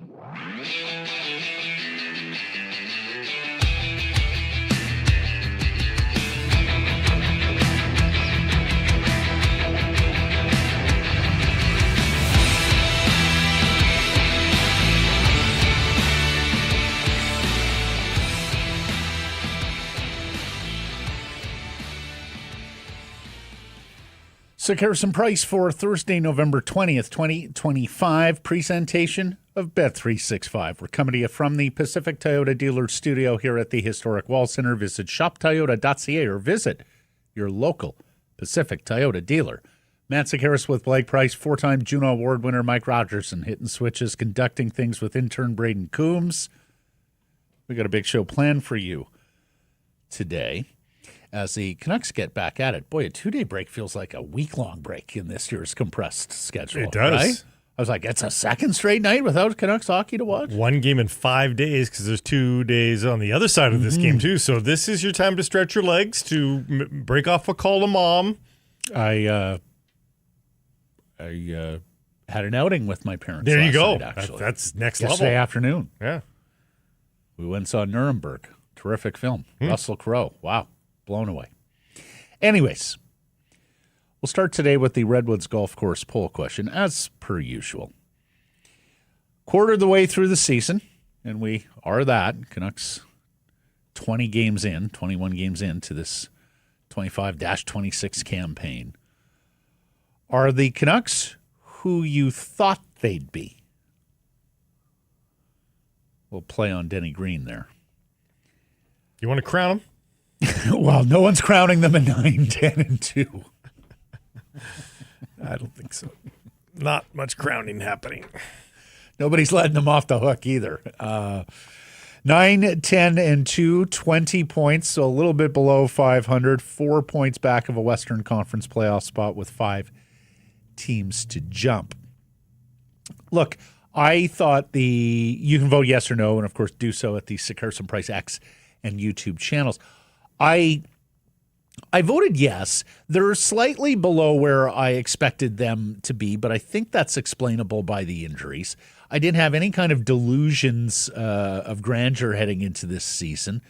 So Harrison Price for Thursday, November 20th, 2025, presentation of Bet365. We're coming to you from the Pacific Toyota Dealer Studio here at the historic Wall Center. Visit shoptoyota.ca or visit your local Pacific Toyota dealer. Matt Sakaris with Blake Price, four-time Juno Award winner Mike Rogerson hitting switches, conducting things with intern Braden Coombs. We got a big show planned for you today as the Canucks get back at it. Boy, a two-day break feels like a week-long break in this year's compressed schedule. It does. Right? I was like, it's a second straight night without Canucks hockey to watch? One game in 5 days because there's 2 days on the other side of this game, too. So this is your time to stretch your legs, to break off a call to mom. I had an outing with my parents. There you go. Night, actually. That's next level. Yesterday afternoon. Yeah. We went and saw Nuremberg. Terrific film. Russell Crowe. Wow. Blown away. Anyways, we'll start today with the Redwoods Golf Course poll question, as per usual. Quarter of the way through the season, and we are that. Canucks 21 games into this 25-26 campaign. Are the Canucks who you thought they'd be? We'll play on Denny Green there. You want to crown them? Well, no one's crowning them at 9, 10, and 2. I don't think so. Not much crowning happening. Nobody's letting them off the hook either. 9, 10, and 2, 20 points, so a little bit below 500, 4 points back of a Western Conference playoff spot with 5 teams to jump. Look, I thought you can vote yes or no, and of course do so at the Sakaris Price X and YouTube channels. I voted yes. They're slightly below where I expected them to be, but I think that's explainable by the injuries. I didn't have any kind of delusions of grandeur heading into this season,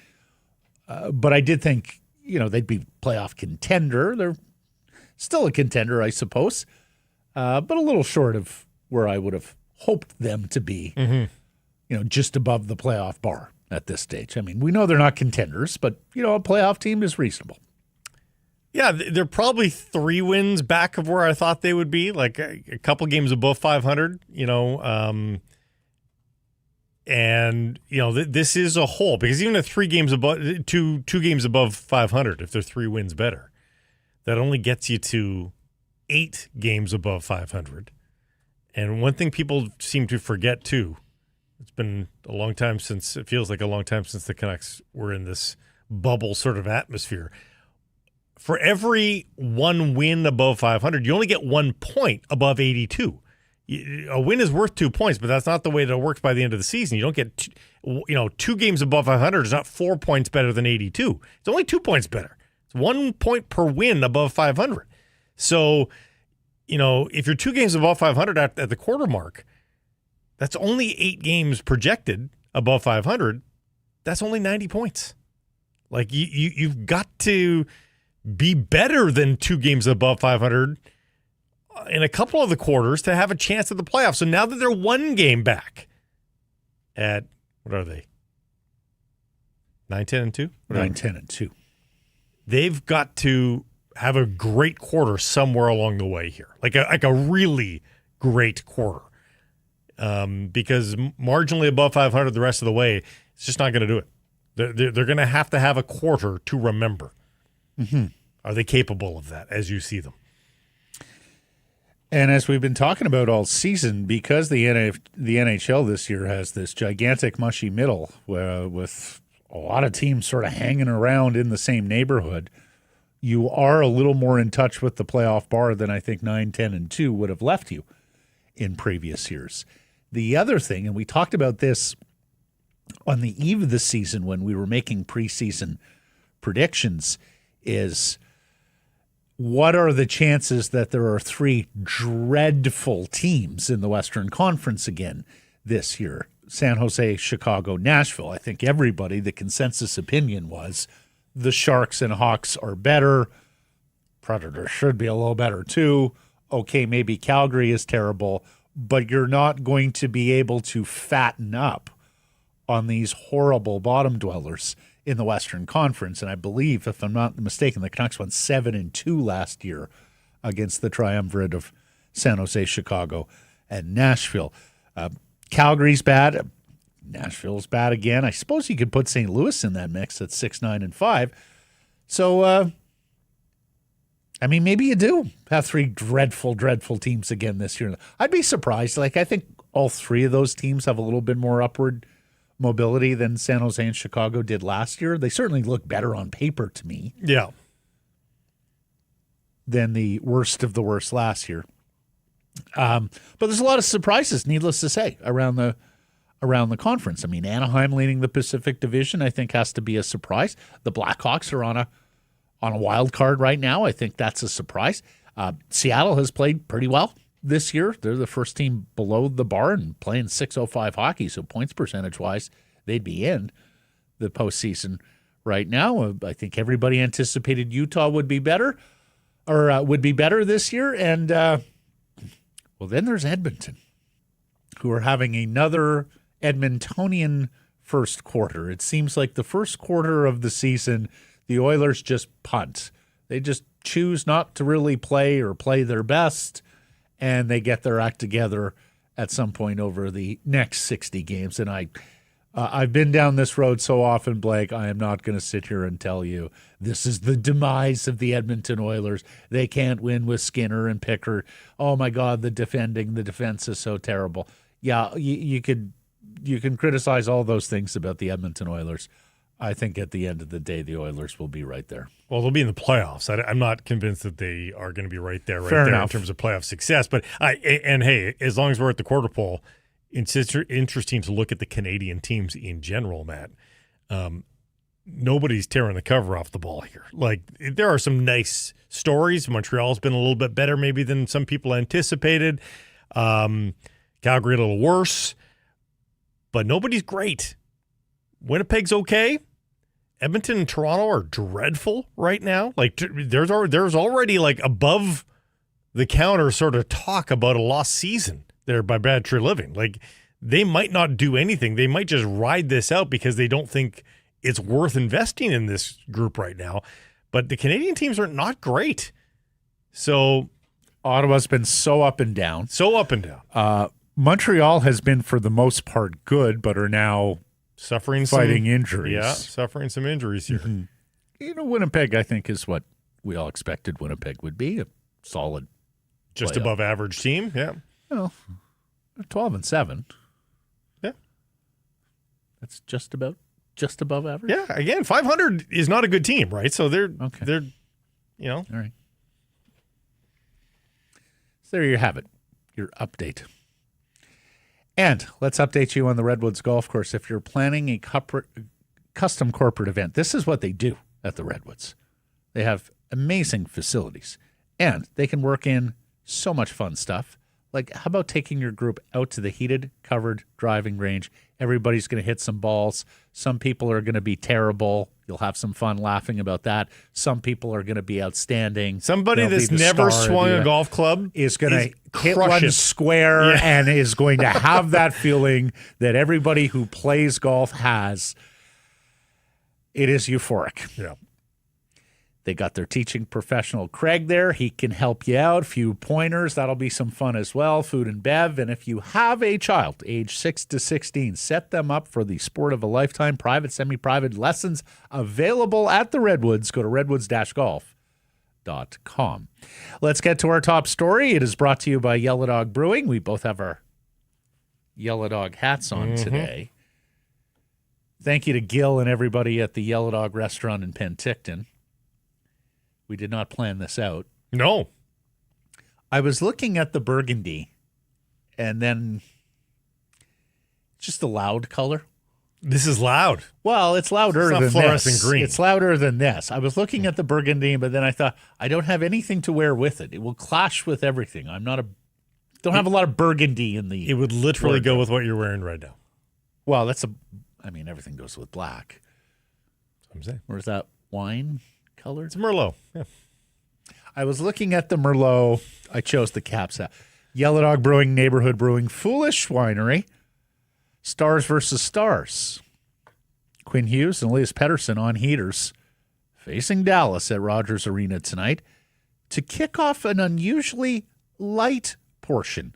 but I did think, they'd be playoff contender. They're still a contender, I suppose, but a little short of where I would have hoped them to be, just above the playoff bar at this stage. I mean, we know they're not contenders, but, a playoff team is reasonable. Yeah, they're probably 3 wins back of where I thought they would be, like a couple games above 500, and, this is a whole, because even at 3 games above, two games above 500, if they're 3 wins better, that only gets you to 8 games above 500. And one thing people seem to forget, too, it's been a long time since, it feels like a long time since the Canucks were in this bubble sort of atmosphere. For every 1 win above 500, you only get 1 point above 82. A win is worth 2 points, but that's not the way that it works by the end of the season. You don't get, 2 games above 500 is not 4 points better than 82. It's only 2 points better. It's 1 point per win above 500. So, if you're 2 games above 500 at the quarter mark, that's only 8 games projected above 500. That's only 90 points. Like, you've got to be better than 2 games above 500 in a couple of the quarters to have a chance at the playoffs. So now that they're 1 game back at, what are they? 9, 10, and 2? 9, 10, and 2. They've got to have a great quarter somewhere along the way here. Like a really great quarter. Because marginally above 500 the rest of the way, it's just not going to do it. They're going to have a quarter to remember. Mm-hmm. Are they capable of that as you see them? And as we've been talking about all season, because the NHL this year has this gigantic mushy middle with a lot of teams sort of hanging around in the same neighborhood, you are a little more in touch with the playoff bar than I think 9, 10, and 2 would have left you in previous years. The other thing, and we talked about this on the eve of the season when we were making preseason predictions, is what are the chances that there are 3 dreadful teams in the Western Conference again this year. San Jose, Chicago, Nashville. I think everybody, the consensus opinion was the Sharks and Hawks are better. Predators should be a little better too. Okay, maybe Calgary is terrible, but you're not going to be able to fatten up on these horrible bottom dwellers in the Western Conference. And I believe, if I'm not mistaken, the Canucks won 7-2 last year against the triumvirate of San Jose, Chicago, and Nashville. Calgary's bad. Nashville's bad again. I suppose you could put St. Louis in that mix at 6-9-5. So, maybe you do have three dreadful, dreadful teams again this year. I'd be surprised. I think all three of those teams have a little bit more upward mobility than San Jose and Chicago did last year. They certainly look better on paper to me. Yeah. Than the worst of the worst last year. But there's a lot of surprises, needless to say, around the conference. Anaheim leading the Pacific Division, I think, has to be a surprise. The Blackhawks are on a wild card right now. I think that's a surprise. Seattle has played pretty well this year. They're the first team below the bar and playing .605 hockey, so points percentage-wise, they'd be in the postseason right now. I think everybody anticipated Utah would be better, or would be better this year. And, then there's Edmonton, who are having another Edmontonian first quarter. It seems like the first quarter of the season, the Oilers just punt. They just choose not to really play or play their best, and they get their act together at some point over the next 60 games. And I've been down this road so often, Blake, I am not going to sit here and tell you this is the demise of the Edmonton Oilers. They can't win with Skinner and Pickard. Oh, my God, the defense is so terrible. Yeah, you can criticize all those things about the Edmonton Oilers. I think at the end of the day, the Oilers will be right there. Well, they'll be in the playoffs. I'm not convinced that they are going to be right there in terms of playoff success. But hey, as long as we're at the quarter pole, it's interesting to look at the Canadian teams in general, Matt. Nobody's tearing the cover off the ball here. There are some nice stories. Montreal's been a little bit better maybe than some people anticipated. Calgary a little worse. But nobody's great. Winnipeg's okay. Edmonton and Toronto are dreadful right now. There's already above the counter sort of talk about a lost season there by Bad Tree Living. They might not do anything. They might just ride this out because they don't think it's worth investing in this group right now. But the Canadian teams are not great. So Ottawa's been so up and down. Montreal has been, for the most part, good, but are now fighting injuries. Yeah, suffering some injuries here. Mm-hmm. Winnipeg, I think, is what we all expected Winnipeg would be, a solid just playoff. Above average team, yeah. Well, 12-7. Yeah. That's just above average. Yeah, again, 500 is not a good team, right? So they're All right. So there you have it, your update. And let's update you on the Redwoods Golf Course. If you're planning a custom corporate event, this is what they do at the Redwoods. They have amazing facilities, and they can work in so much fun stuff. How about taking your group out to the heated, covered driving range? Everybody's going to hit some balls. Some people are going to be terrible. You'll have some fun laughing about that. Some people are going to be outstanding. Somebody that's never swung a golf club is going to hit one square and is going to have that feeling that everybody who plays golf has. It is euphoric. Yeah. They got their teaching professional, Craig, there. He can help you out. A few pointers. That'll be some fun as well. Food and bev. And if you have a child, age 6 to 16, set them up for the sport of a lifetime. Private, semi-private lessons available at the Redwoods. Go to redwoods-golf.com. Let's get to our top story. It is brought to you by Yellow Dog Brewing. We both have our Yellow Dog hats on today. Thank you to Gil and everybody at the Yellow Dog restaurant in Penticton. We did not plan this out. No. I was looking at the burgundy, and then just a loud color. This is loud. Well, it's louder than fluorescent green. It's louder than this. I was looking at the burgundy, but then I thought, I don't have anything to wear with it. It will clash with everything. I'm not a Don't have a lot of burgundy in the. It would literally go with what you're wearing right now. Well, everything goes with black. That's what I'm saying. Or is that wine color? It's Merlot. Yeah. I was looking at the Merlot. I chose the Caps out. Yellow Dog Brewing, Neighborhood Brewing, Foolish Winery, Stars versus Stars. Quinn Hughes and Elias Pettersson on heaters facing Dallas at Rogers Arena tonight to kick off an unusually light portion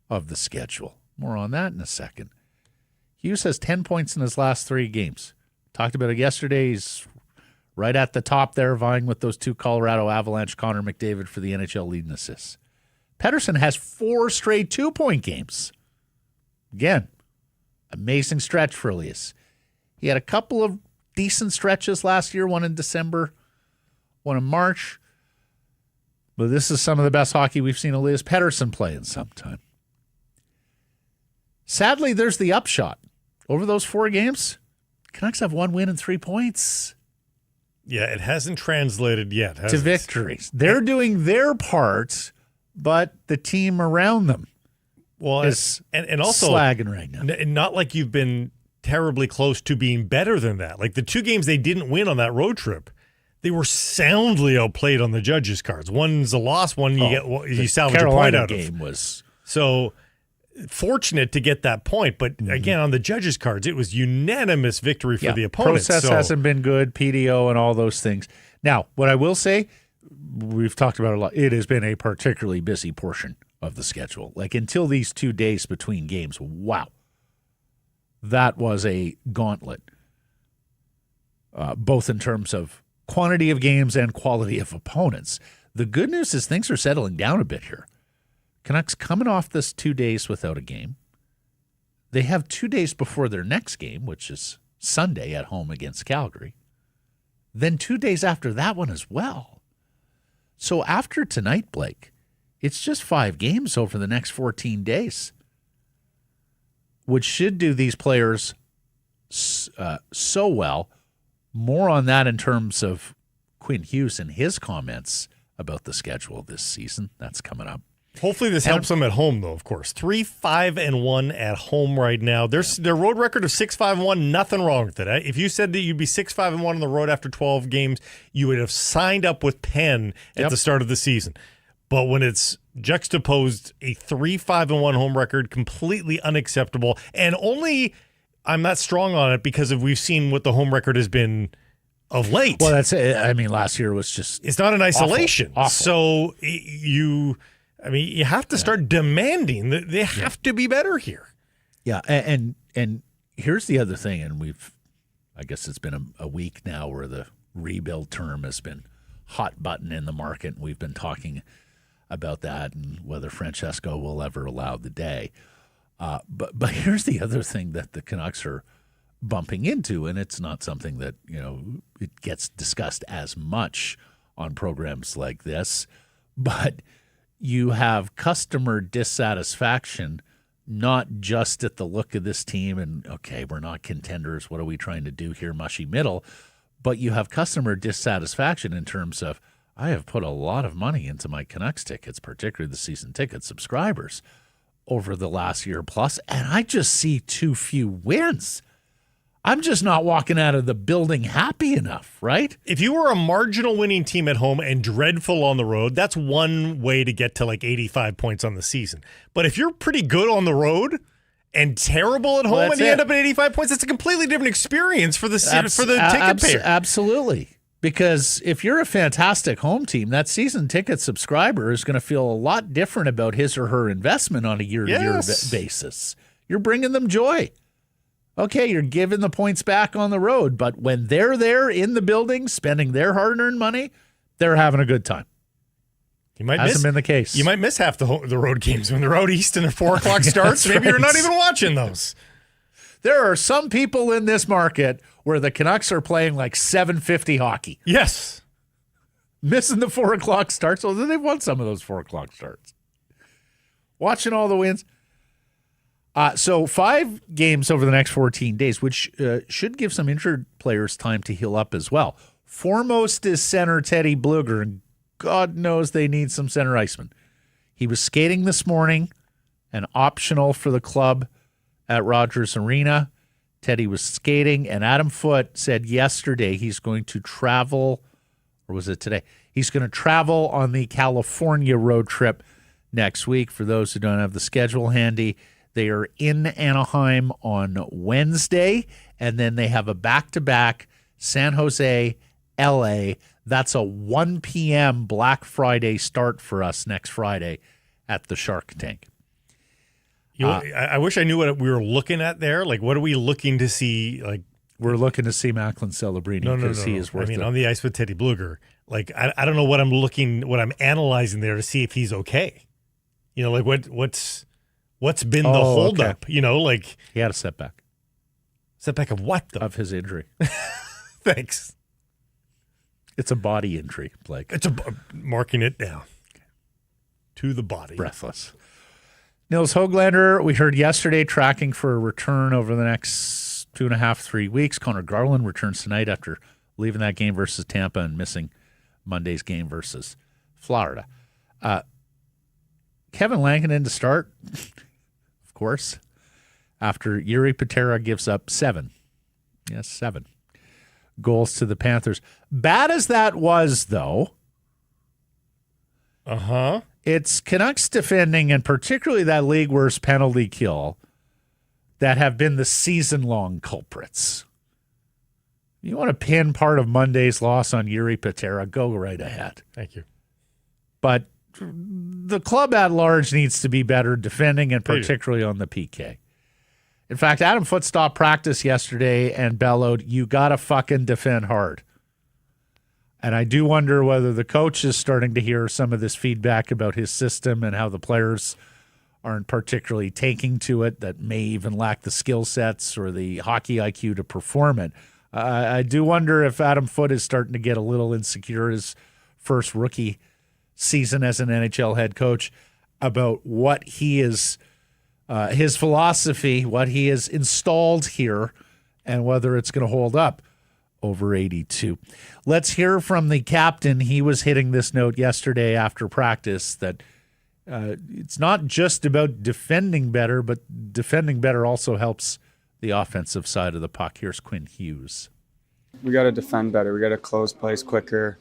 of the schedule. More on that in a second. Hughes has 10 points in his last 3 games. Talked about it yesterday. He's right at the top there, vying with those 2 Colorado Avalanche, Connor McDavid for the NHL lead in assists. Pettersson has 4 straight 2-point games. Again, amazing stretch for Elias. He had a couple of decent stretches last year, one in December, one in March. But this is some of the best hockey we've seen Elias Pettersson play in some time. Sadly, there's the upshot. Over those 4 games, Canucks have 1 win and 3 points. Yeah, it hasn't translated yet, has to it? victories. They're doing their part, but the team around them is and also slagging right now. Not like you've been terribly close to being better than that. Like the 2 games they didn't win on that road trip, they were soundly outplayed on the judges' cards. One's a loss, one you salvage a point out of. Game was so fortunate to get that point, but again on the judges' cards, it was unanimous victory for the opponent. Process hasn't been good, PDO and all those things. Now, what I will say, we've talked about it a lot. It has been a particularly busy portion of the schedule. Like until these 2 days between games, wow, that was a gauntlet, both in terms of quantity of games and quality of opponents. The good news is things are settling down a bit here. Canucks coming off this 2 days without a game. They have 2 days before their next game, which is Sunday at home against Calgary. Then 2 days after that one as well. So after tonight, Blake, it's just 5 games over the next 14 days, which should do these players so well. More on that in terms of Quinn Hughes and his comments about the schedule this season. That's coming up. Hopefully this helps them at home, though, of course. 3-5-1 at home right now. Their road record of 6-5-1, nothing wrong with it. If you said that you'd be 6-5-1 on the road after 12 games, you would have signed up with Penn at the start of the season. But when it's juxtaposed, a 3-5-1 home record, completely unacceptable. And only I'm not strong on it because we've seen what the home record has been of late. Well, last year was just it's not in isolation. Awful. So you have to start demanding that they have to be better here. Yeah, and here's the other thing, and I guess it's been a week now where the rebuild term has been hot button in the market, and we've been talking about that and whether Francesco will ever allow the day. But here's the other thing that the Canucks are bumping into, and it's not something that it gets discussed as much on programs like this, but you have customer dissatisfaction, not just at the look of this team and, okay, we're not contenders, what are we trying to do here, mushy middle, but you have customer dissatisfaction in terms of, I have put a lot of money into my Canucks tickets, particularly the season ticket subscribers, over the last year plus, and I just see too few wins. I'm just not walking out of the building happy enough, right? If you were a marginal winning team at home and dreadful on the road, that's one way to get to like 85 points on the season. But if you're pretty good on the road and terrible at home and you end up at 85 points, it's a completely different experience for the ticket payer. Absolutely. Because if you're a fantastic home team, that season ticket subscriber is going to feel a lot different about his or her investment on a year-to-year basis. You're bringing them joy. Okay, you're giving the points back on the road, but when they're there in the building spending their hard-earned money, they're having a good time. Hasn't been the case. You might miss half the road games when they're out east and at 4 o'clock starts. Maybe you're not even watching those. There are some people in this market where the Canucks are playing like 7:50 hockey. Yes. Missing the 4 o'clock starts. So they've won some of those 4 o'clock starts. Watching all the wins. So 5 games over the next 14 days, which should give some injured players time to heal up as well. Foremost is center Teddy Bluger, and God knows they need some center icemen. He was skating this morning and optional for the club at Rogers Arena. Teddy was skating, and Adam Foote said yesterday he's going to travel, or was it today? He's going to travel on the California road trip next week. For those who don't have the schedule handy, they are in Anaheim on Wednesday, and then they have a back-to-back San Jose, LA. That's a 1 p.m. Black Friday start for us next Friday at the Shark Tank. I wish I knew what we were looking at there. Like, what are we looking to see? Like, we're looking to see Macklin Celebrini because he is worth it. On the ice with Teddy Bluger. Like, I don't know what I'm analyzing there to see if he's okay. You know, like what's been the holdup? Okay. You know, like he had a setback. Setback of what, though? Of his injury. Thanks. It's a body injury, Blake. It's marking it down to the body. Breathless. Nils Höglander, we heard yesterday, tracking for a return over the next 2.5, 3 weeks. Connor Garland returns tonight after leaving that game versus Tampa and missing Monday's game versus Florida. Kevin Lankinen to start, of course, after Jiri Patera gives up 7 goals to the Panthers. Bad as that was, though, it's Canucks defending, and particularly that league worst penalty kill, that have been the season-long culprits. You want to pin part of Monday's loss on Jiri Patera, go right ahead. Thank you. But the club at large needs to be better defending, and particularly on the PK. In fact, Adam Foote stopped practice yesterday and bellowed, "You got to fucking defend hard." And I do wonder whether the coach is starting to hear some of this feedback about his system and how the players aren't particularly taking to it, that may even lack the skill sets or the hockey IQ to perform it. I do wonder if Adam Foote is starting to get a little insecure his first rookie season as an NHL head coach about what he is, his philosophy, what he has installed here, and whether it's going to hold up over 82. Let's hear from the captain. He was hitting this note yesterday after practice that it's not just about defending better, but defending better also helps the offensive side of the puck. Here's Quinn Hughes. We got to defend better. We got to close plays quicker.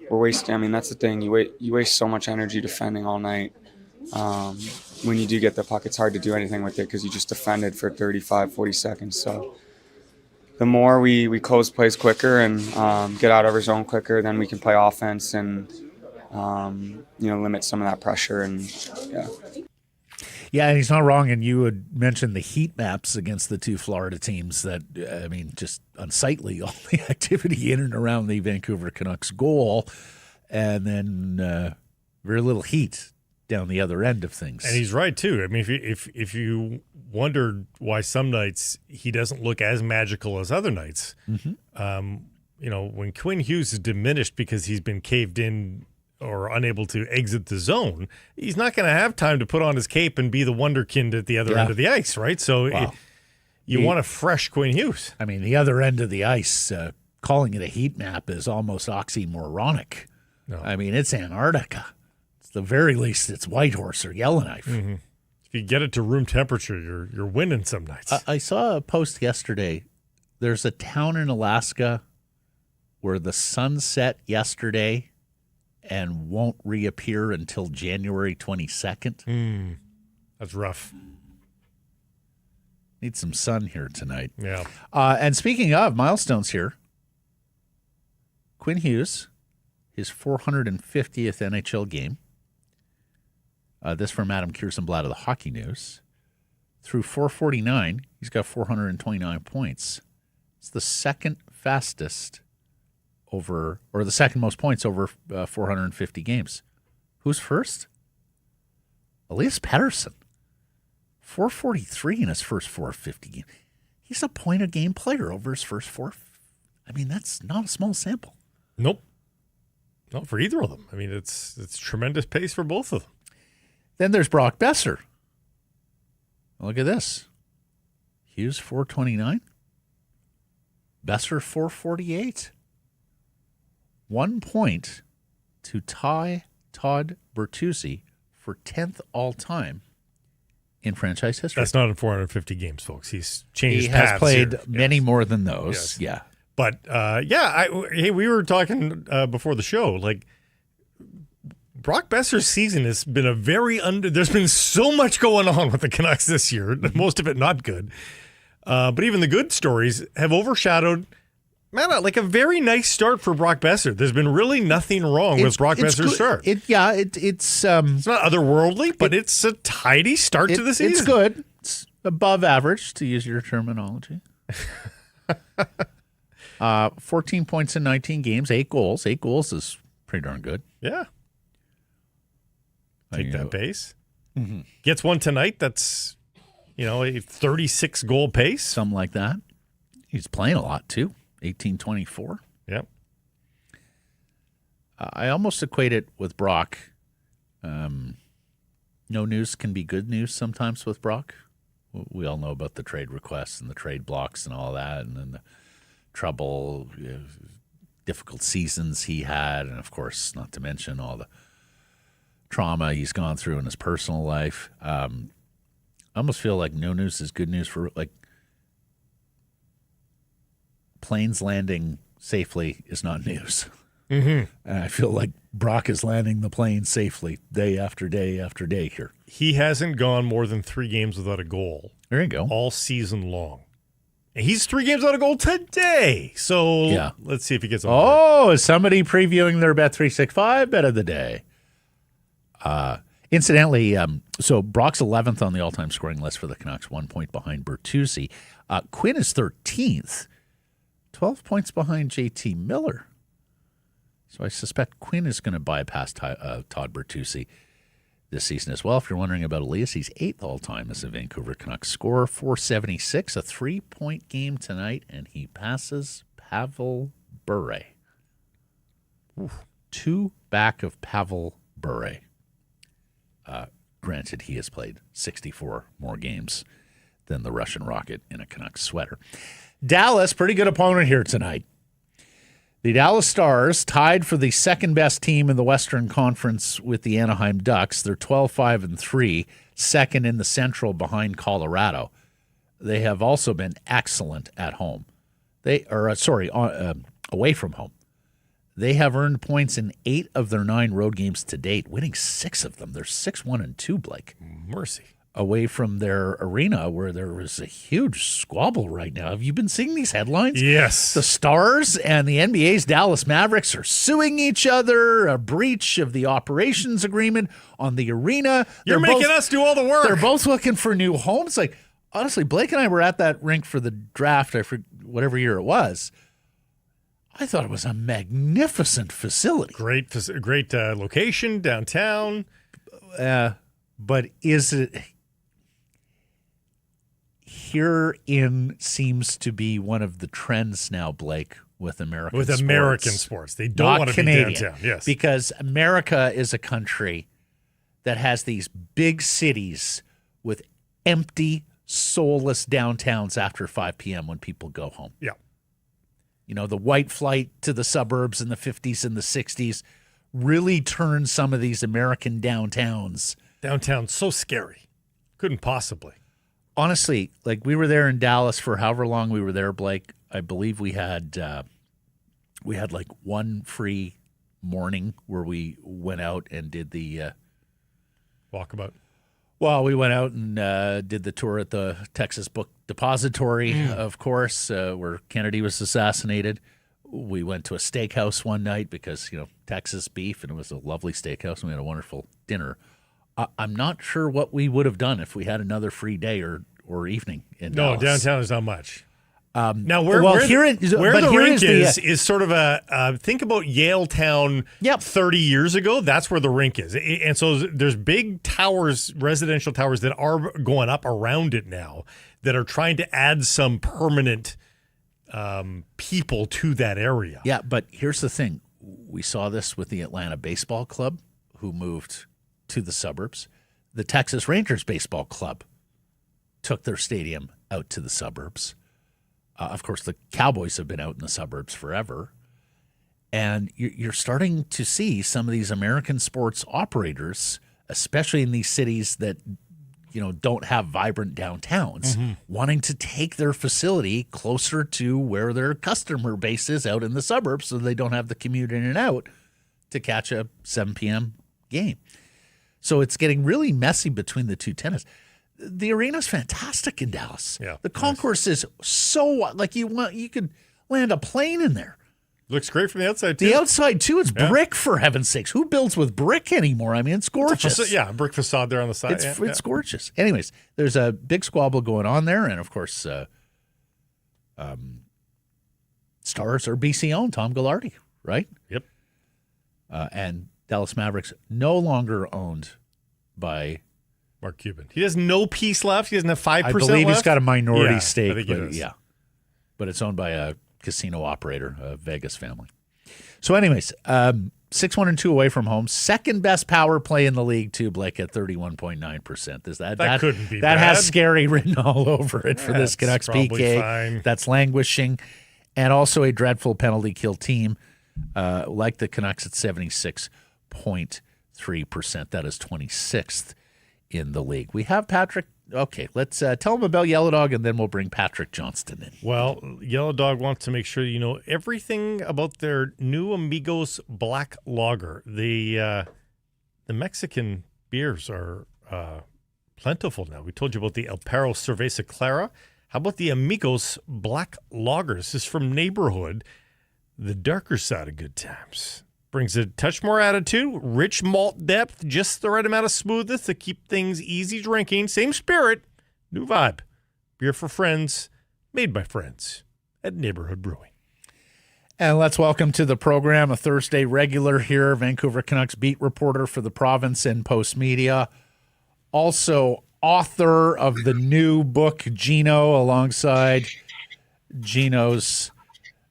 We're wasting. I mean, that's the thing. You waste so much energy defending all night. When you do get the puck, it's hard to do anything with it because you just defended for 35, 40 seconds. So the more we close plays quicker and get out of our zone quicker, then we can play offense and limit some of that pressure. And yeah, and he's not wrong. And you had mentioned the heat maps against the two Florida teams that, I mean, just unsightly, all the activity in and around the Vancouver Canucks goal, and then very little heat down the other end of things. And he's right, too. I mean, if you wondered why some nights he doesn't look as magical as other nights, when Quinn Hughes is diminished because he's been caved in or unable to exit the zone, he's not going to have time to put on his cape and be the wonderkind at the other end of the ice, right? So you want a fresh Quinn Hughes. I mean, the other end of the ice, calling it a heat map is almost oxymoronic. No. I mean, it's Antarctica. It's the very least, it's Whitehorse or Yellowknife. Mm-hmm. If you get it to room temperature, you're winning some nights. I saw a post yesterday. There's a town in Alaska where the sun set yesterday and won't reappear until January 22nd. That's rough. Need some sun here tonight. Yeah. And speaking of milestones here, Quinn Hughes, his 450th NHL game. This from Adam Kirsenblatt of the Hockey News. Through 449, he's got 429 points. It's the second fastest over, or the second most points over 450 games. Who's first? Elias Pettersson. 443 in his first 450 game. He's a point-a-game player over his first four. I mean, that's not a small sample. Nope. Not for either of them. I mean, it's tremendous pace for both of them. Then there's Brock Besser. Look at this. Hughes 429. Besser 448. 1 point to tie Todd Bertuzzi for 10th all-time in franchise history. That's not in 450 games, folks. He's changed He has paths played here. many Yes. more than those. Yes. Yeah. But, hey, we were talking before the show, like, Brock Besser's season has been there's been so much going on with the Canucks this year, most of it not good. But even the good stories have overshadowed, like a very nice start for Brock Besser. There's been really nothing wrong with Brock Besser's start. It's It's not otherworldly, but it's a tidy start to the season. It's good. It's above average, to use your terminology. 14 points in 19 games, 8 goals. 8 goals is pretty darn good. Yeah. Take that pace. Mm-hmm. Gets one tonight. That's, a 36 goal pace. Something like that. He's playing a lot, too. 18-24. Yep. I almost equate it with Brock. No news can be good news sometimes with Brock. We all know about the trade requests and the trade blocks and all that, and then the trouble, difficult seasons he had, and, of course, not to mention all the trauma he's gone through in his personal life. I almost feel like no news is good news for, like, planes landing safely is not news. Mm-hmm. And I feel like Brock is landing the plane safely day after day after day here. He hasn't gone more than 3 games without a goal. There you go. All season long. And he's 3 games without a goal today. So Yeah. Let's see if he gets on. Oh, is somebody previewing their Bet365 bet of the day? Incidentally, so Brock's 11th on the all-time scoring list for the Canucks, 1 point behind Bertuzzi. Quinn is 13th, 12 points behind JT Miller. So I suspect Quinn is going to bypass Todd Bertuzzi this season as well. If you're wondering about Elias, he's 8th all-time as a Vancouver Canucks scorer, 476, a 3-point game tonight, and he passes Pavel Bure. 2 back of Pavel Bure. Granted, he has played 64 more games than the Russian Rocket in a Canucks sweater. Dallas, pretty good opponent here tonight. The Dallas Stars tied for the second-best team in the Western Conference with the Anaheim Ducks. They're 12-5-3, second in the Central behind Colorado. They have also been excellent at home. Away from home. They have earned points in 8 of their 9 road games to date, winning 6 of them. They're 6-1-2, Blake. Mercy. Away from their arena where there was a huge squabble right now. Have you been seeing these headlines? Yes. The Stars and the NBA's Dallas Mavericks are suing each other, a breach of the operations agreement on the arena. You're making us do all the work. They're both looking for new homes. Like, honestly, Blake and I were at that rink for the draft, whatever year it was. I thought it was a magnificent facility. Great location downtown. But is it... Herein seems to be one of the trends now, Blake, with American sports. With American sports. They don't want to be downtown. Yes. Because America is a country that has these big cities with empty, soulless downtowns after 5 p.m. when people go home. Yeah. The white flight to the suburbs in the 50s and the 60s really turned some of these American downtowns. Downtown's so scary. Couldn't possibly. Honestly, like, we were there in Dallas for however long we were there, Blake. I believe we had like one free morning where we went out and did the walkabout. Well, we went out and did the tour at the Texas Book Depository, of course, where Kennedy was assassinated. We went to a steakhouse one night because, Texas beef, and it was a lovely steakhouse, and we had a wonderful dinner. I'm not sure what we would have done if we had another free day or evening in Dallas. No, downtown is not much. Now, where the rink is sort of a think about Yaletown 30 years ago. That's where the rink is. And so there's big towers, residential towers that are going up around it now that are trying to add some permanent people to that area. Yeah, but here's the thing. We saw this with the Atlanta Baseball Club, who moved to the suburbs. The Texas Rangers Baseball Club took their stadium out to the suburbs. Of course, the Cowboys have been out in the suburbs forever. And you're starting to see some of these American sports operators, especially in these cities that, don't have vibrant downtowns, wanting to take their facility closer to where their customer base is out in the suburbs so they don't have the commute in and out to catch a 7 p.m. game. So it's getting really messy between the two tenants. The arena's fantastic in Dallas. Yeah, the concourse is so you could land a plane in there. Looks great from the outside, too. The outside, too, is brick, for heaven's sakes. Who builds with brick anymore? I mean, it's gorgeous. A brick facade there on the side. It's gorgeous. Anyways, there's a big squabble going on there, and, of course, Stars are BC-owned, Tom Ghilardi, right? Yep. And Dallas Mavericks no longer owned by Mark Cuban. He has no piece left. He doesn't have 5% I believe left. he's got a minority I stake. think But, it is. but it's owned by a casino operator, a Vegas family. So anyways, 6-1-2 away from home. Second best power play in the league, too, Blake, at 31.9%. Is that couldn't be that bad. has scary written all over it for this That's Canucks probably PK. fine. That's languishing. And also a dreadful penalty kill team like the Canucks at 76.3%. That is 26th in the league. We have Patrick. Okay, let's tell him about Yellow Dog, and then we'll bring Patrick Johnston in. Well, Yellow Dog wants to make sure you know everything about their new Amigos Black Lager. The Mexican beers are plentiful now. We told you about the El Perro Cerveza Clara. How about the Amigos Black Lager? This is from Neighborhood, the darker side of good times. Brings a touch more attitude, rich malt depth, just the right amount of smoothness to keep things easy drinking. Same spirit, new vibe. Beer for friends, made by friends at Neighborhood Brewing. And let's welcome to the program a Thursday regular here, Vancouver Canucks beat reporter for the province and Post Media. Also author of the new book, Gino, alongside Gino's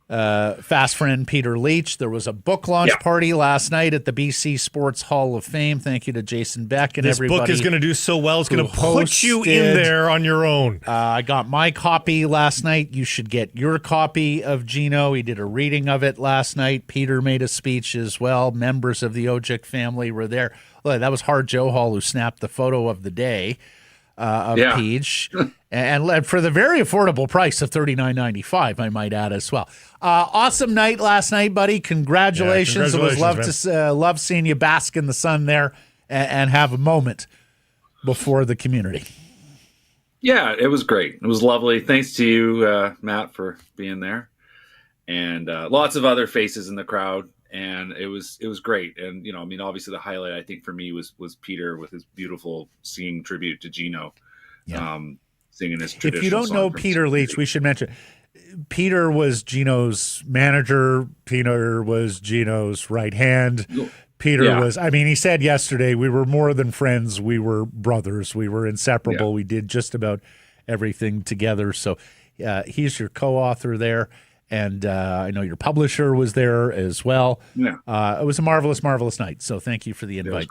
fast friend Peter Leach. There was a book launch party last night at the BC Sports Hall of Fame. Thank you to Jason Beck and this everybody. This book is going to do so well. It's going to put you in there on your own. I got my copy last night. You should get your copy of Gino. He did a reading of it last night. Peter made a speech as well. Members of the Ojic family were there. Look, that was Hard Joe Hall who snapped the photo of the day of Peach. And for the very affordable price of $39.95, I might add as well. Awesome night last night, buddy. Congratulations. It was love seeing you bask in the sun there and have a moment before the community. Yeah, it was great. It was lovely. Thanks to you, Matt, for being there, and lots of other faces in the crowd. And it was great. And obviously the highlight I think for me was Peter with his beautiful singing tribute to Gino. Yeah. Singing his traditional If you don't know Peter Leach, we should mention Peter was Gino's manager. Peter was Gino's right hand. Peter was, he said yesterday, we were more than friends. We were brothers. We were inseparable. We did just about everything together. So he's your co-author there. And I know your publisher was there as well. Yeah. It was a marvelous, marvelous night. So thank you for the invite,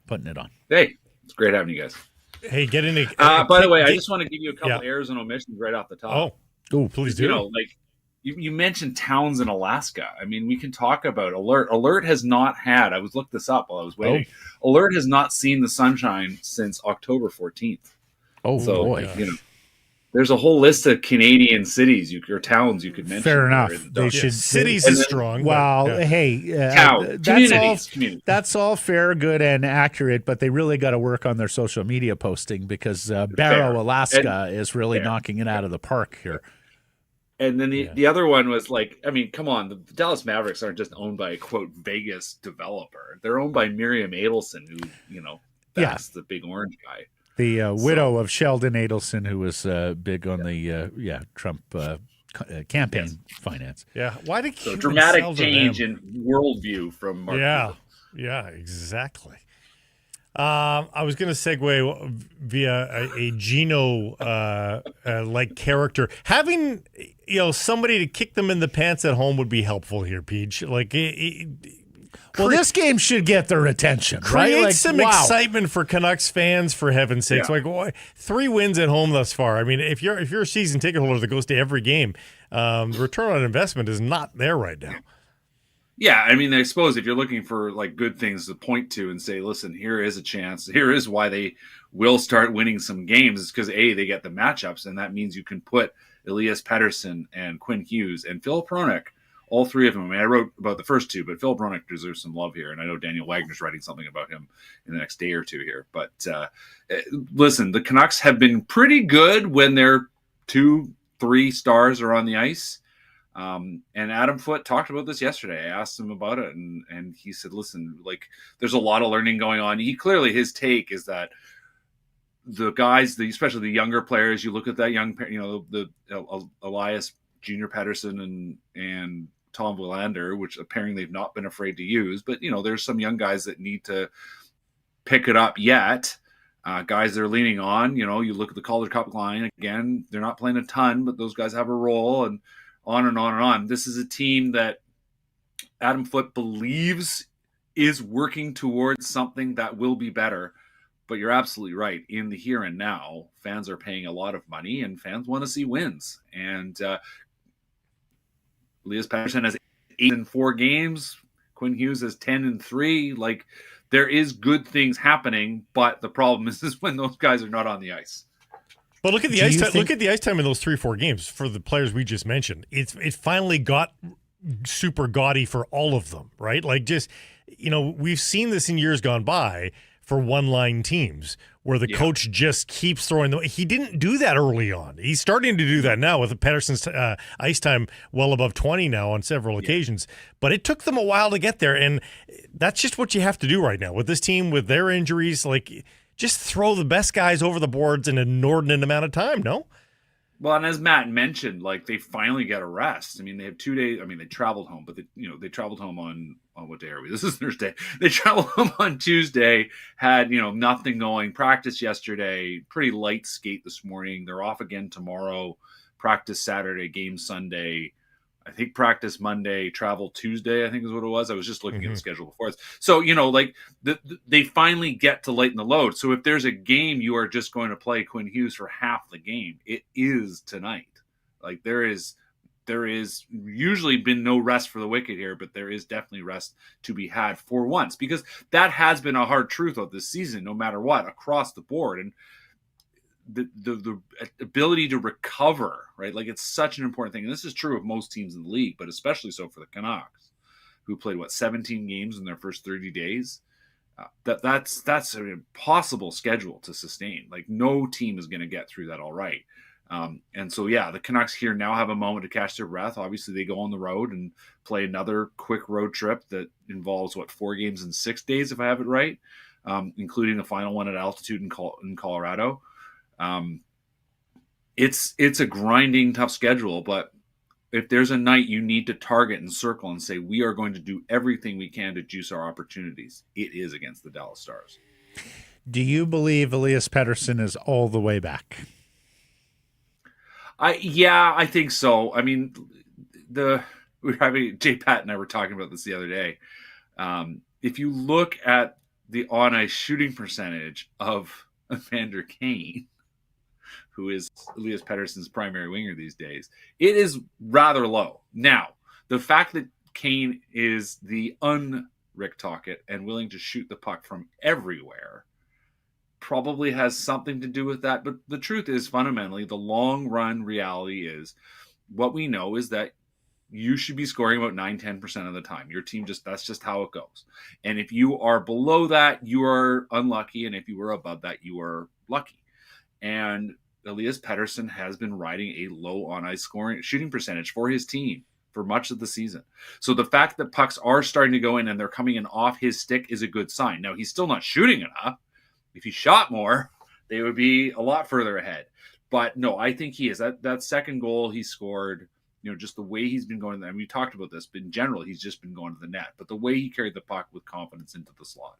putting it on. Hey, it's great having you guys. Hey, get in. By the way, I just want to give you a couple errors and omissions right off the top. Oh, please do. You mentioned towns in Alaska. We can talk about Alert. Alert has not had. I looked this up while I was waiting. Alert has not seen the sunshine since October 14th. Oh, so, boy. There's a whole list of Canadian cities or towns you could mention. Fair enough. They should cities is strong. Well, communities. That's all fair, good, and accurate. But they really got to work on their social media posting because Barrow, Alaska, is really knocking it out of the park here. And then the other one was come on, the Dallas Mavericks aren't just owned by a quote Vegas developer. They're owned by Miriam Adelson, who that's the big orange guy. The widow of Sheldon Adelson, who was big on the Trump campaign finance. Yeah, why did dramatic change in worldview from Mark? Yeah, exactly. I was going to segue via a Gino like character. Having somebody to kick them in the pants at home would be helpful here, Peach. This game should get their attention, right? Create some excitement for Canucks fans, for heaven's sakes. 3 wins at home thus far. If you're a season ticket holder that goes to every game, the return on investment is not there right now. Yeah, I mean, I suppose if you're looking for like good things to point to and say, listen, here is a chance. Here is why they will start winning some games. It's because they get the matchups, and that means you can put Elias Pettersson and Quinn Hughes and Phil Pronik, all three of them. I mean, I wrote about the first two, but Phil Pronik deserves some love here, and I know Daniel Wagner's writing something about him in the next day or two here. But listen, the Canucks have been pretty good when their 2-3 stars are on the ice. And Adam Foote talked about this yesterday. I asked him about it, and he said, listen, like, there's a lot of learning going on. His take is that the guys, especially the younger players, you look at that young, the Elias Junior Pettersson and Tom Willander, which apparently they've not been afraid to use, but there's some young guys that need to pick it up yet. Guys they're leaning on, you look at the Calder Cup line again, they're not playing a ton, but those guys have a role, and on and on and on. This is a team that Adam Foote believes is working towards something that will be better. But you're absolutely right. In the here and now, fans are paying a lot of money, and fans want to see wins. And Elias Pettersson has 8 in 4 games. Quinn Hughes has 10 in 3. Like, there is good things happening, but the problem is when those guys are not on the ice. But look at the ice time. Look at the ice time in those 3-4 games for the players we just mentioned. It finally got super gaudy for all of them, right? Like, just we've seen this in years gone by for one-line teams where the coach just keeps throwing he didn't do that early on. He's starting to do that now with Pettersson's ice time well above 20 now on several occasions. But it took them a while to get there, and that's just what you have to do right now with this team with their injuries. Like, just throw the best guys over the boards in an inordinate amount of time, no? Well, and as Matt mentioned, like, they finally get a rest. I mean, they have 2 days. I mean, they traveled home, but they traveled home on what day are we? This is Thursday. They traveled home on Tuesday, had, nothing going. Practice yesterday, pretty light skate this morning. They're off again tomorrow. Practice Saturday, game Sunday. I think practice Monday, travel Tuesday, I think is what it was. I was just looking at the schedule before. So, they finally get to lighten the load. So if there's a game you are just going to play Quinn Hughes for half the game, it is tonight. Like, there is usually been no rest for the wicked here, but there is definitely rest to be had for once, because that has been a hard truth of this season, no matter what, across the board. And the ability to recover, right? Like, it's such an important thing. And this is true of most teams in the league, but especially so for the Canucks, who played 17 games in their first 30 days. That's an impossible schedule to sustain. Like, no team is going to get through that all right. And so, the Canucks here now have a moment to catch their breath. Obviously, they go on the road and play another quick road trip that involves 4 games in 6 days, if I have it right, including the final one at altitude in Colorado. It's a grinding, tough schedule, but if there's a night you need to target and circle and say, we are going to do everything we can to juice our opportunities, it is against the Dallas Stars. Do you believe Elias Pettersson is all the way back? I think so. I mean, Jay Pat and I were talking about this the other day. If you look at the on-ice shooting percentage of Evander Kane, who is Elias Pettersson's primary winger these days, it is rather low. Now, the fact that Kane is the un-Rick Tocchet and willing to shoot the puck from everywhere probably has something to do with that. But the truth is, fundamentally, the long-run reality is, what we know is that you should be scoring about 9-10% of the time. Your team that's just how it goes. And if you are below that, you are unlucky. And if you are above that, you are lucky. And Elias Pettersson has been riding a low on-ice shooting percentage for his team for much of the season. So the fact that pucks are starting to go in and they're coming in off his stick is a good sign. Now, he's still not shooting enough. If he shot more, they would be a lot further ahead. But no, I think he is. That second goal he scored, just the way he's been going there. I mean, we talked about this, but in general, he's just been going to the net. But the way he carried the puck with confidence into the slot.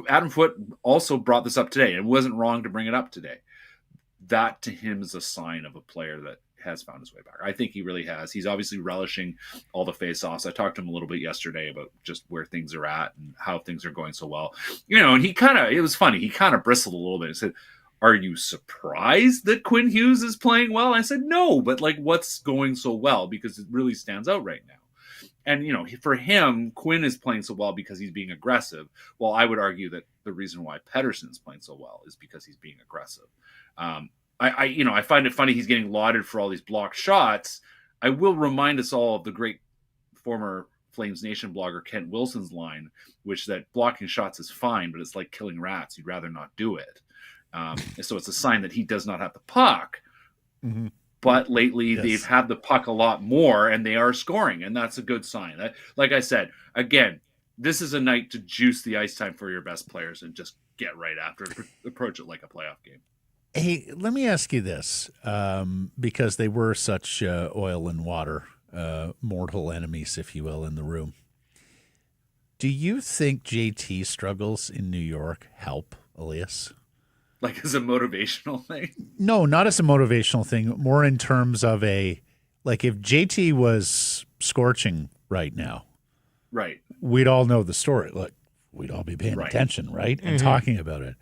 Adam Foote also brought this up today. It wasn't wrong to bring it up today. That to him is a sign of a player that has found his way back. I think he really has. He's obviously relishing all the face-offs. I talked to him a little bit yesterday about just where things are at and how things are going so well. And he it was funny. He kind of bristled a little bit and said, are you surprised that Quinn Hughes is playing well? I said, no, but like, what's going so well? Because it really stands out right now. And, you know, for him, Quinn is playing so well because he's being aggressive. Well, I would argue that the reason why Pettersson is playing so well is because he's being aggressive. I find it funny he's getting lauded for all these blocked shots. I will remind us all of the great former Flames Nation blogger Kent Wilson's line, which that blocking shots is fine, but it's like killing rats. You'd rather not do it. So it's a sign that he does not have the puck. Mm-hmm. But lately, they've had the puck a lot more, and they are scoring, and that's a good sign. Like I said, again, this is a night to juice the ice time for your best players and just get right after it. Approach it like a playoff game. Hey, let me ask you this, because they were such oil and water, mortal enemies, if you will, in the room. Do you think JT struggles in New York help Elias? Like as a motivational thing? No, not as a motivational thing. More in terms of if JT was scorching right now, right, we'd all know the story. Like we'd all be paying attention, right, and talking about it.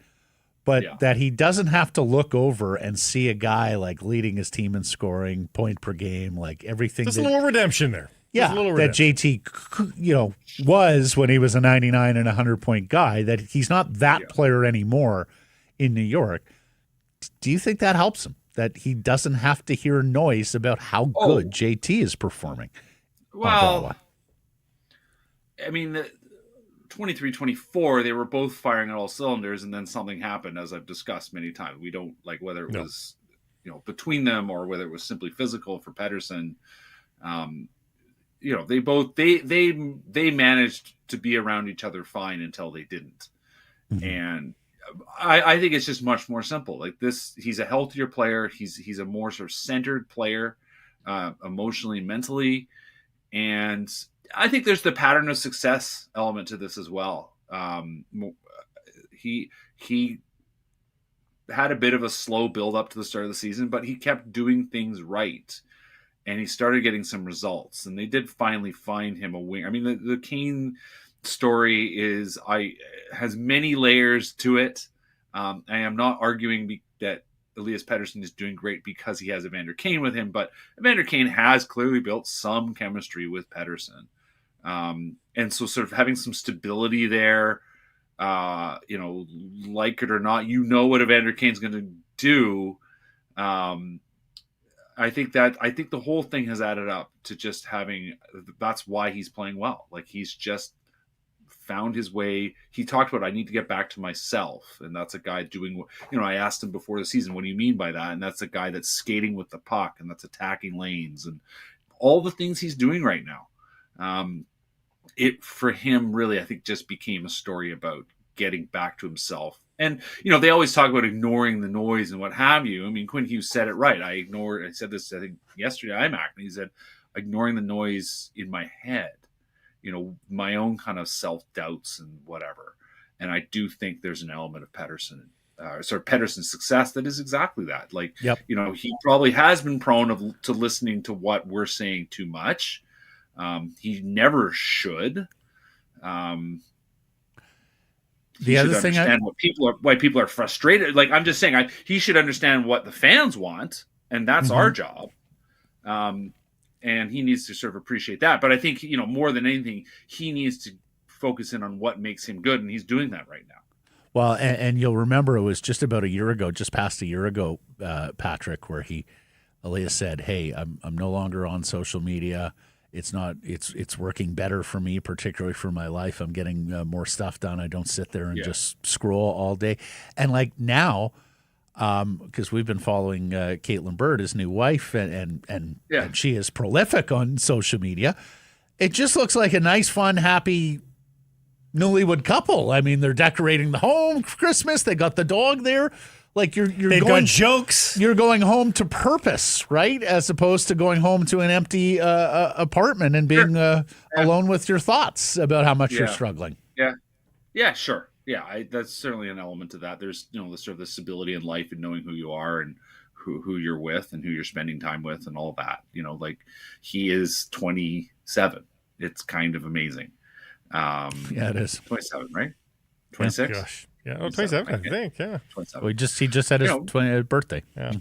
But that he doesn't have to look over and see a guy like leading his team in scoring, point per game, like everything. There's a little redemption there. Yeah, that JT, was when he was a 99 and 100-point guy. That he's not that player anymore in New York. Do you think that helps him? That he doesn't have to hear noise about how good JT is performing? Well, I mean, 23-24, they were both firing on all cylinders, and then something happened, as I've discussed many times. We don't like whether it was, between them or whether it was simply physical for Pettersson. They managed to be around each other fine until they didn't. Mm-hmm. And I think it's just much more simple. Like this, he's a healthier player. He's a more sort of centered player, emotionally, mentally, and I think there's the pattern of success element to this as well. He had a bit of a slow build up to the start of the season, but he kept doing things right, and he started getting some results. And they did finally find him a wing. I mean, the Kane story has many layers to it. I am not arguing that Elias Pettersson is doing great because he has Evander Kane with him, but Evander Kane has clearly built some chemistry with Pettersson. And so sort of having some stability there, like it or not, what Evander Kane's going to do. I think the whole thing has added up to just that's why he's playing well. Like he's just found his way. He talked about, I need to get back to myself. And that's a guy doing, I asked him before the season, what do you mean by that? And that's a guy that's skating with the puck and that's attacking lanes and all the things he's doing right now. It for him really, I think, just became a story about getting back to himself. And, they always talk about ignoring the noise and what have you. I mean, Quinn Hughes said it right. I said this, I think, yesterday, and he said, ignoring the noise in my head, my own kind of self-doubts and whatever. And I do think there's an element of Pettersson's success that is exactly that. Like, he probably has been prone to listening to what we're saying too much. He never should. The other thing, why people are frustrated. Like I'm just saying, he should understand what the fans want, and that's our job. And he needs to sort of appreciate that. But I think more than anything, he needs to focus in on what makes him good, and he's doing that right now. Well, and you'll remember it was just about just past a year ago, Patrick, where Elias said, "Hey, I'm no longer on social media. It's working better for me, particularly for my life. I'm getting more stuff done. I don't sit there and just scroll all day." And like now, because we've been following Caitlin Bird, his new wife, and she is prolific on social media. It just looks like a nice, fun, happy newlywed couple. I mean, they're decorating the home for Christmas. They got the dog there. Like they've got jokes. You're going home to purpose, right? As opposed to going home to an empty apartment and being alone with your thoughts about how much you're struggling. Yeah, sure. Yeah, that's certainly an element to that. There's the sort of the stability in life and knowing who you are and who you're with and who you're spending time with and all that. Like he is 27. It's kind of amazing. It is 27, right? 26. Gosh. Yeah, 27, I think. Yeah, 27. He just had his 20th birthday. Yeah.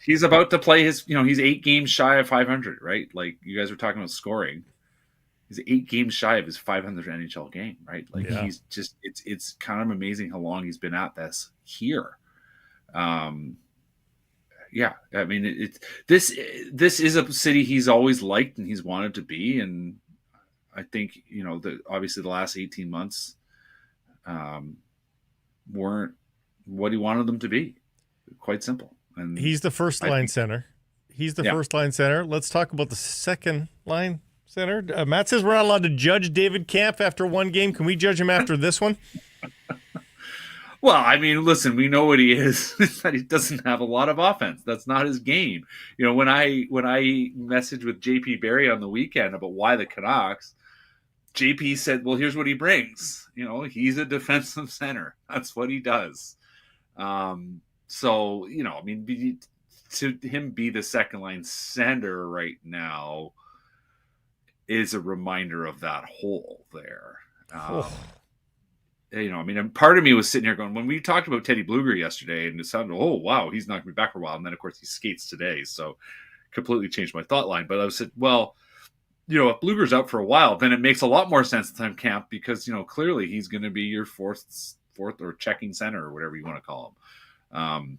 He's about to play his. He's 8 games shy of 500, right? Like you guys were talking about scoring. He's 8 games shy of his 500th NHL game, right? Like he's just. It's kind of amazing how long he's been at this here. Yeah, I mean, this is a city he's always liked and he's wanted to be, and I think obviously the last 18 months weren't what he wanted them to be. Quite simple. And he's the first line center. First line center. Let's talk about the second line center. Matt says we're not allowed to judge David Kampf after one game. Can we judge him after this one? Well, I mean, listen, we know what he is, that he doesn't have a lot of offense. That's not his game. When I messaged with JP Barry on the weekend about why the Canucks, JP said, well, here's what he brings. He's a defensive center. That's what he does. So, I mean, to him be the second line center right now is a reminder of that hole there. I mean, and part of me was sitting here going, when we talked about Teddy Blueger yesterday, and it sounded, oh, wow, he's not going to be back for a while. And then, of course, he skates today. So completely changed my thought line. But I said, well, if Blueger's out for a while, then it makes a lot more sense to time Camp because, clearly he's going to be your fourth or checking center or whatever you want to call him.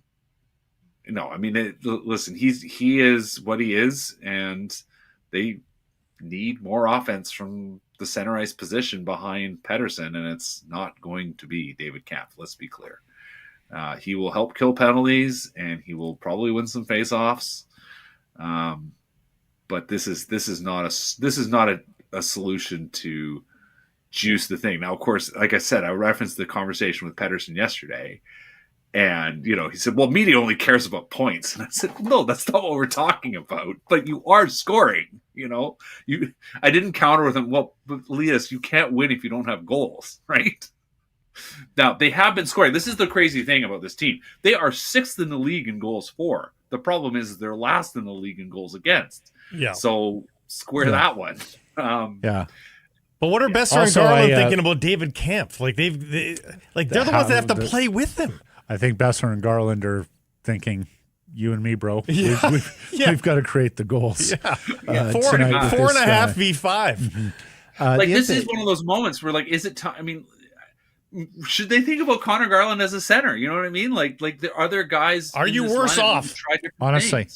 I mean, listen, he is what he is, and they need more offense from the center ice position behind Pettersson, and it's not going to be David Kampf. Let's be clear. He will help kill penalties, and he will probably win some faceoffs. But this is not a solution to juice the thing. Now, of course, like I said, I referenced the conversation with Pettersson yesterday. And, he said, well, media only cares about points. And I said, no, that's not what we're talking about. But you are scoring, I didn't counter with him. Well, but Elias, you can't win if you don't have goals, right? Now, they have been scoring. This is the crazy thing about this team. They are 6th in the league in goals for. The problem is they're last in the league in goals against. Yeah. So square that one. Yeah. But what are Besser and Garland thinking about David Kampf? Like they're the ones that have to play with him. I think Besser and Garland are thinking, you and me, bro. We've got to create the goals. Yeah. 4.5 v5. Mm-hmm. This is one of those moments where, is it time? I mean, should they think about Connor Garland as a center? You know what I mean? Like are there guys? Are you worse off? Honestly,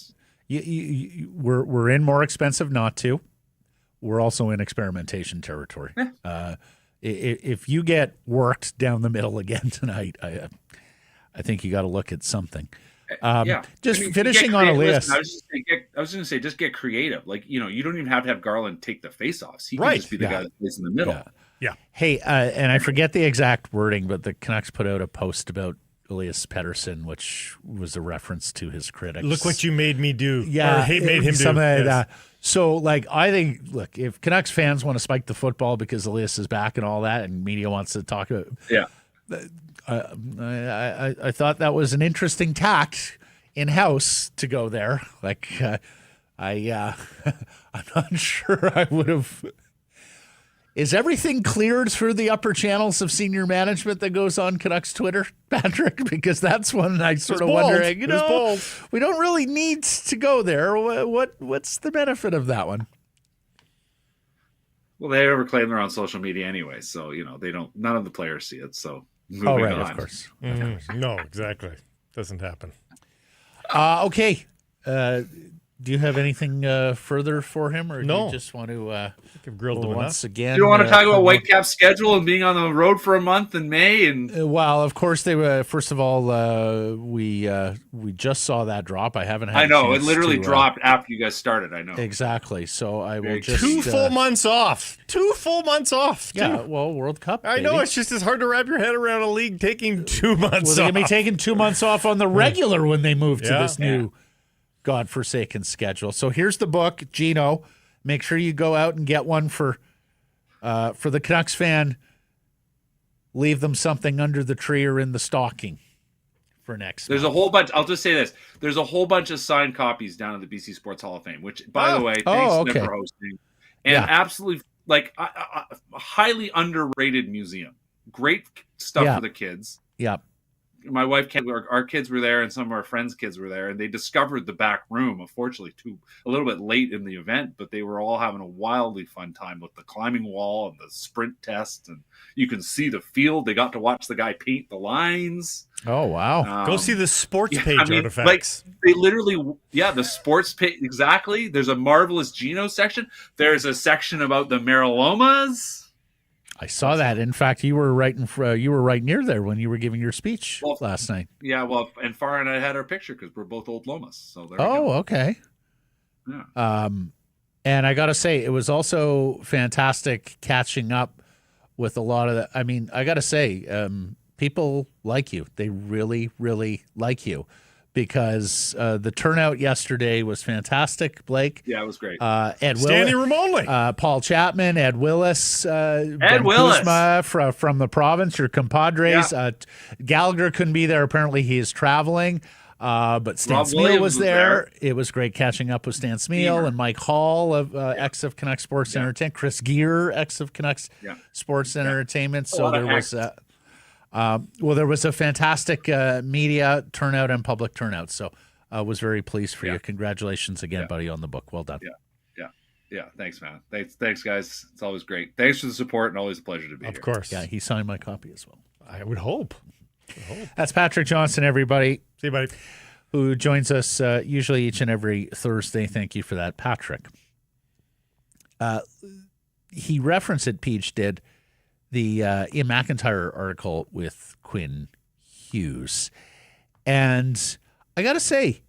we're in more expensive not to. We're also in experimentation territory. Yeah. If you get worked down the middle again tonight, I think you got to look at something. Finishing on Elias. I was just going to say, just get creative. You don't even have to have Garland take the faceoffs. He can just be the guy that plays in the middle. Yeah. Hey, and I forget the exact wording, but the Canucks put out a post about Elias Pettersson, which was a reference to his critics. Look what you made me do. Yeah, or made him do. Yes. So, I think, look, if Canucks fans want to spike the football because Elias is back and all that, and media wants to talk about, I thought that was an interesting tact in-house to go there. I'm not sure I would have. Is everything cleared through the upper channels of senior management that goes on Canucks Twitter, Patrick? Because that's one I sort of wondering. We don't really need to go there. What's the benefit of that one? Well, they never claim they're on social media anyway, so they don't. None of the players see it. So moving on. Of course. No, exactly. Doesn't happen. Okay. Do you have anything further for him, or do you just want to give grilled once again? You don't want to talk about Whitecaps' schedule and being on the road for a month in May, and well, of course they were. First of all, we just saw that drop. I haven't had. I know it literally dropped after you guys started. I know exactly. So I will just 2 full months off. 2 full months off. Yeah, well, World Cup. I know it's just as hard to wrap your head around a league taking 2 months. Well, they're gonna be taking 2 months off on the regular when they move to this new godforsaken schedule. So here's the book, Gino. Make sure you go out and get one for the Canucks fan. Leave them something under the tree or in the stocking for next There's month. A whole bunch. I'll just say this. There's a whole bunch of signed copies down at the BC Sports Hall of Fame, which, by the way, thanks to them for hosting. And absolutely, a highly underrated museum. Great stuff for the kids. Yeah. My wife, our kids were there, and some of our friends' kids were there, and they discovered the back room. Unfortunately, a little bit late in the event, but they were all having a wildly fun time with the climbing wall and the sprint test, and you can see the field. They got to watch the guy paint the lines. Oh wow! Go see the sports page artifacts. Like, they literally, the sports page, exactly. There's a marvelous Gino section. There's a section about the Marilomas. I saw that. In fact, you were right near there when you were giving your speech last night. Yeah, well, and Farah and I had our picture because we're both old Lomas. So there we go. Oh, okay. Yeah. And I got to say, it was also fantastic catching up with a lot of the. I mean, I got to say, people like you. They really, really like you. Because the turnout yesterday was fantastic, Blake. Yeah, it was great. Ed Stanley Willis, Ramonley, Paul Chapman, Ed Willis, Ben Kuzma from the province, your compadres. Yeah. Gallagher couldn't be there. Apparently, he is traveling. But Stan Rob Smeal Williams was there. there. It was great catching up with Stan Smeal and Mike Hall of ex of Canucks Sports Entertainment, Chris Gear, ex of Canucks Sports Entertainment. So there was. There was a fantastic media turnout and public turnout. So I was very pleased for you. Congratulations again, buddy, on the book. Well done. Yeah. Thanks, man. Thanks, guys. It's always great. Thanks for the support and always a pleasure to be here. Of course. Yeah, he signed my copy as well. I would hope. That's Patrick Johnson, everybody. See you, buddy. Who joins us usually each and every Thursday. Thank you for that, Patrick. He referenced it, Peach did, the Ian McIntyre article with Quinn Hughes. And I got to say,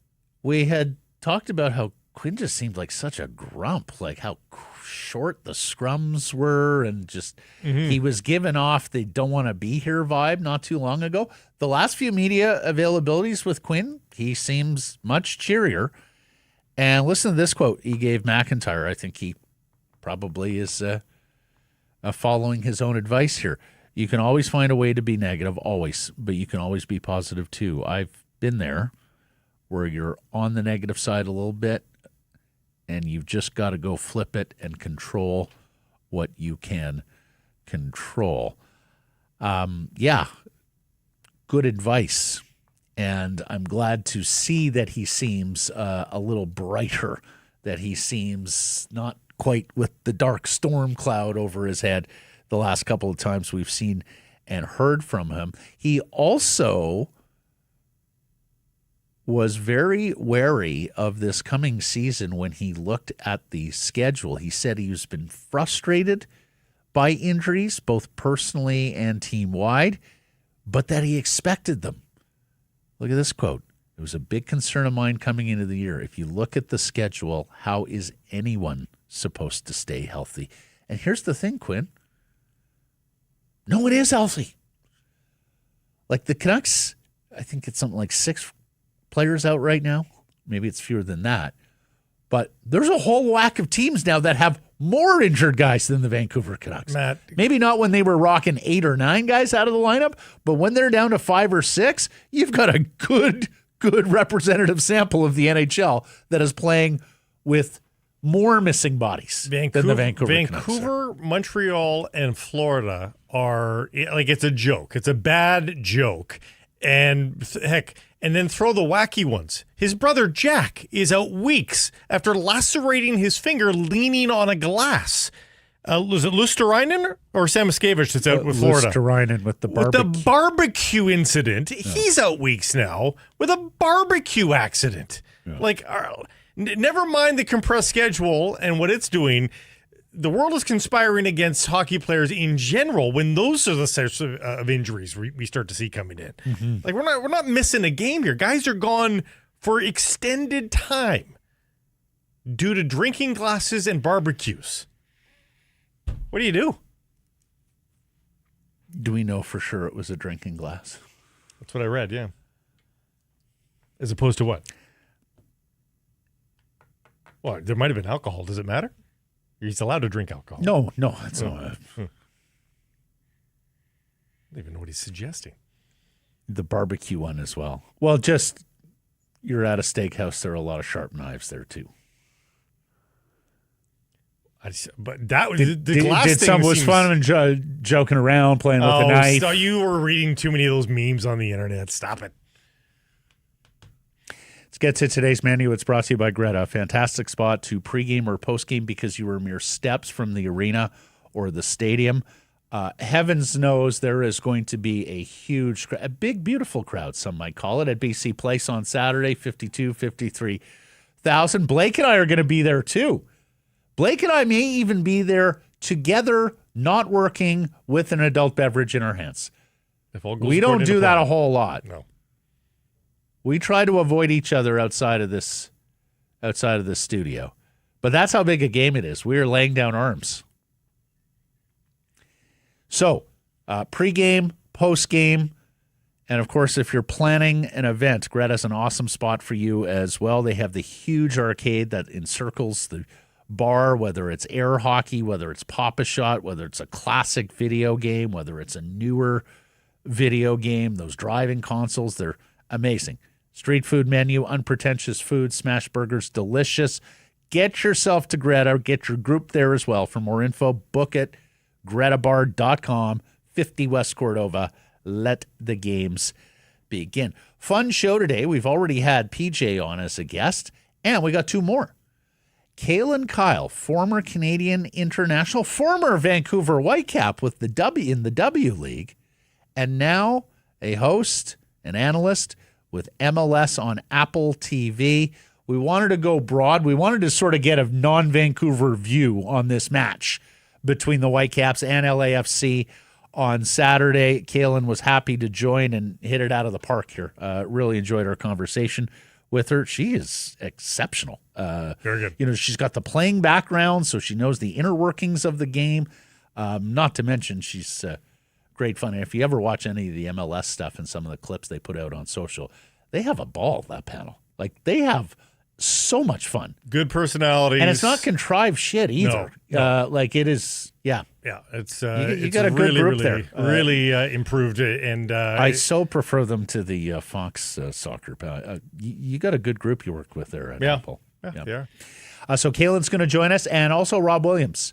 we had talked about how Quinn just seemed like such a grump, like how short the scrums were, and just he was giving off the don't want to be here vibe not too long ago. The last few media availabilities with Quinn, he seems much cheerier. And listen to this quote he gave McIntyre. I think he probably is following his own advice here. You can always find a way to be negative, always, but you can always be positive too. I've been there where you're on the negative side a little bit, and you've just got to go flip it and control what you can control. Good advice. And I'm glad to see that he seems a little brighter, that he seems not quite with the dark storm cloud over his head the last couple of times we've seen and heard from him. He also was very wary of this coming season when he looked at the schedule. He said he's been frustrated by injuries, both personally and team-wide, but that he expected them. Look at this quote. It was a big concern of mine coming into the year. If you look at the schedule, how is anyone supposed to stay healthy? And here's the thing, Quinn. No one is healthy. Like the Canucks, I think it's something like 6 players out right now. Maybe it's fewer than that. But there's a whole whack of teams now that have more injured guys than the Vancouver Canucks. Matt, maybe not when they were rocking 8 or 9 guys out of the lineup, but when they're down to 5 or 6, you've got a good representative sample of the NHL that is playing with more missing bodies than the Vancouver Canucks. Vancouver, Montreal, and Florida are like, it's a joke. It's a bad joke. And heck, and then throw the wacky ones. His brother Jack is out weeks after lacerating his finger leaning on a glass. Was it Luosterainen or Samoskevich that's out with Florida? Luosterainen with the barbecue. With the barbecue incident. Yeah. He's out weeks now with a barbecue accident. Yeah. Like, never mind the compressed schedule and what it's doing. The world is conspiring against hockey players in general when those are the sorts of injuries we start to see coming in. Mm-hmm. Like, we're not missing a game here. Guys are gone for extended time due to drinking glasses and barbecues. What do you do? Do we know for sure it was a drinking glass? That's what I read, yeah. As opposed to what? Well, there might have been alcohol. Does it matter? He's allowed to drink alcohol. No, that's not. I don't even know what he's suggesting. The barbecue one as well. Well, just you're at a steakhouse. There are a lot of sharp knives there too. But that was the glass did thing some was seems- fun and joking around, playing with a knife. So you were reading too many of those memes on the internet. Stop it. Let's get to today's menu. It's brought to you by Greta. Fantastic spot to pregame or postgame because you are mere steps from the arena or the stadium. Heavens knows there is going to be a big, beautiful crowd, some might call it, at BC Place on Saturday, 53,000. Blake and I are going to be there too. Blake and I may even be there together, not working with an adult beverage in our hands. We don't do that a whole lot. No. We try to avoid each other outside of this studio. But that's how big a game it is. We are laying down arms. So, pregame, postgame, and of course, if you're planning an event, Greta's an awesome spot for you as well. They have the huge arcade that encircles the bar, whether it's air hockey, whether it's Pop-A-Shot, whether it's a classic video game, whether it's a newer video game, those driving consoles, they're amazing. Street food menu, unpretentious food, smash burgers, delicious. Get yourself to Greta. Get your group there as well. For more info, book it. GretaBar.com, 50 West Cordova. Let the games begin. Fun show today. We've already had PJ on as a guest, and we got two more. Kaylyn Kyle, former Canadian international, former Vancouver Whitecap with the W in the W League, and now a host, an analyst with MLS on Apple TV. We wanted to go broad. We wanted to sort of get a non-Vancouver view on this match between the Whitecaps and LAFC on Saturday. Kaylyn was happy to join and hit it out of the park here. Really enjoyed our conversation with her. She is exceptional. Very good. You know, she's got the playing background, so she knows the inner workings of the game. Not to mention, she's great fun. And if you ever watch any of the MLS stuff and some of the clips they put out on social, they have a ball, that panel. Like, they have so much fun. Good personalities. And it's not contrived shit either. No. Like, it is, yeah. Yeah, it's you got a good group there. Really improved it, and I so prefer them to the Fox soccer. You got a good group you work with there at Apple. Yeah. So Kaylyn's going to join us, and also Rob Williams.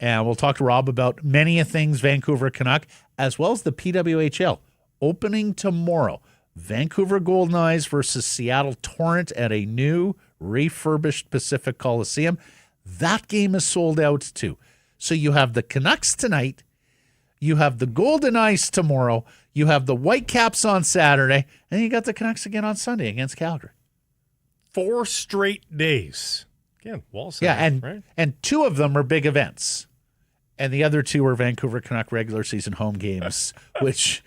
And we'll talk to Rob about many of things Vancouver Canuck, as well as the PWHL opening tomorrow. Vancouver Goldeneyes versus Seattle Torrent at a new refurbished Pacific Coliseum. That game is sold out too. So you have the Canucks tonight, you have the Goldeneyes tomorrow, you have the Whitecaps on Saturday, and you got the Canucks again on Sunday against Calgary. 4 straight days. Again, Wall Center, Yeah, right? and 2 of them are big events. And the other 2 are Vancouver Canuck regular season home games, which,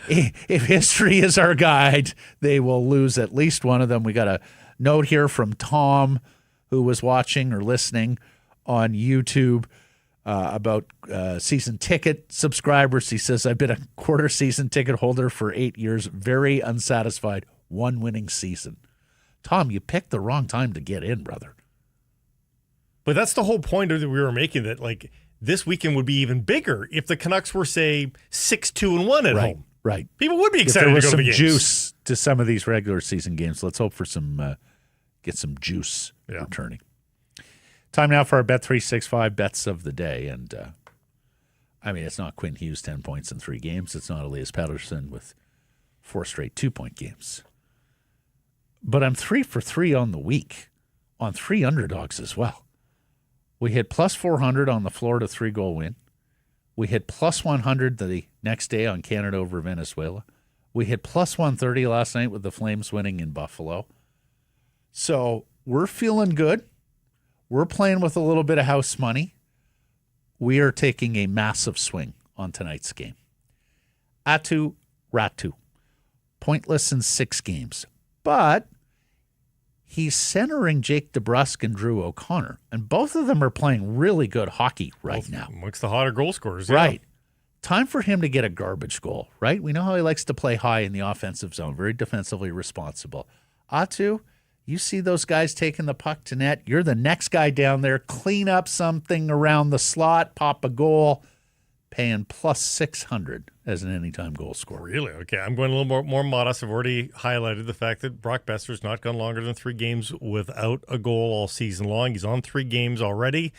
if history is our guide, they will lose at least one of them. We got a note here from Tom, who was watching or listening on YouTube about season ticket subscribers. He says, I've been a quarter season ticket holder for 8 years, very unsatisfied, 1 winning season. Tom, you picked the wrong time to get in, brother. But that's the whole point that we were making, that like this weekend would be even bigger if the Canucks were, say, 6-2-1 at home. Right. People would be If excited there to was go to some the games. juice to some of these regular season games. Let's hope for some get some juice returning. Time now for our Bet365 bets of the day. And, I mean, it's not Quinn Hughes 10 points in 3 games. It's not Elias Pettersson with 4 straight 2-point games. But I'm 3 for 3 on the week on 3 underdogs as well. We hit plus 400 on the Florida 3-goal win. We hit plus 100 the next day on Canada over Venezuela. We hit plus 130 last night with the Flames winning in Buffalo. So we're feeling good. We're playing with a little bit of house money. We are taking a massive swing on tonight's game. Atu Ratu. Pointless in 6 games. But he's centering Jake DeBrusk and Drew O'Connor, and both of them are playing really good hockey right now. Amongst the hotter goal scorers. Right. Time for him to get a garbage goal, right? We know how he likes to play high in the offensive zone, very defensively responsible. Atu, you see those guys taking the puck to net. You're the next guy down there. Clean up something around the slot, pop a goal, paying plus 600 as an anytime goal scorer. Really? Okay. I'm going a little more modest. I've already highlighted the fact that Brock Besser's not gone longer than 3 games without a goal all season long. He's on 3 games already.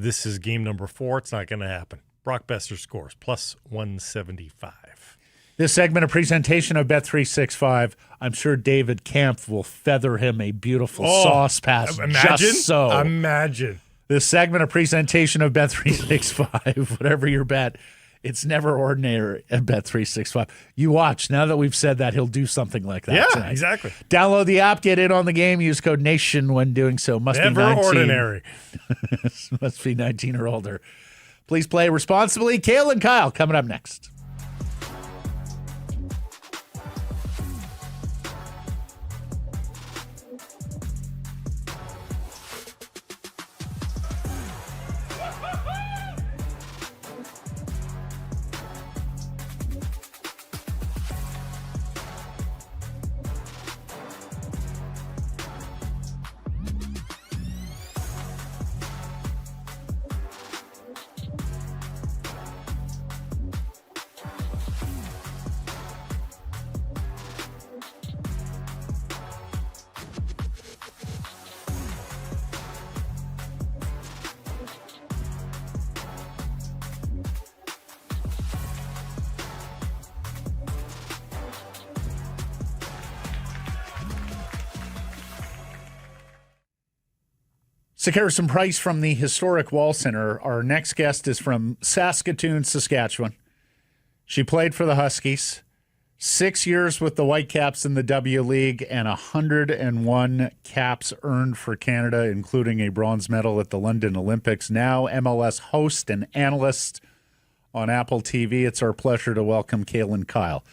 This is game number 4. It's not going to happen. Brock Besser scores plus 175. This segment, a presentation of Bet365. I'm sure David Kampf will feather him a beautiful sauce pass. Imagine. Just so. Imagine. This segment, a presentation of Bet365. Whatever your bet, it's never ordinary at Bet365. You watch. Now that we've said that, he'll do something like that tonight. Exactly. Download the app, get in on the game, use code NATION when doing so. Must Never be 19. ordinary. Must be 19 or older. Please play responsibly. Kaylyn Kyle coming up next. Harrison Price from the historic Wall Center. Our next guest is from Saskatoon, Saskatchewan. She played for the Huskies, 6 years with the Whitecaps in the W League, and 101 caps earned for Canada, including a bronze medal at the London Olympics. Now MLS host and analyst on Apple TV. It's our pleasure to welcome Kaylyn Kyle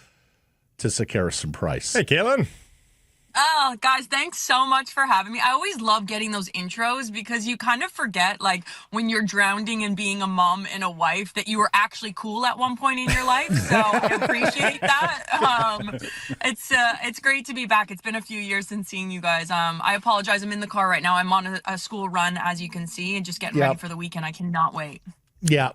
to Harrison Price. Hey, Kaylyn. Oh, guys, thanks so much for having me. I always love getting those intros because you kind of forget, like, when you're drowning and being a mom and a wife, that you were actually cool at one point in your life. So I appreciate that. It's great to be back. It's been a few years since seeing you guys. I apologize. I'm in the car right now. I'm on a school run, as you can see, and just getting ready for the weekend. I cannot wait. Yeah.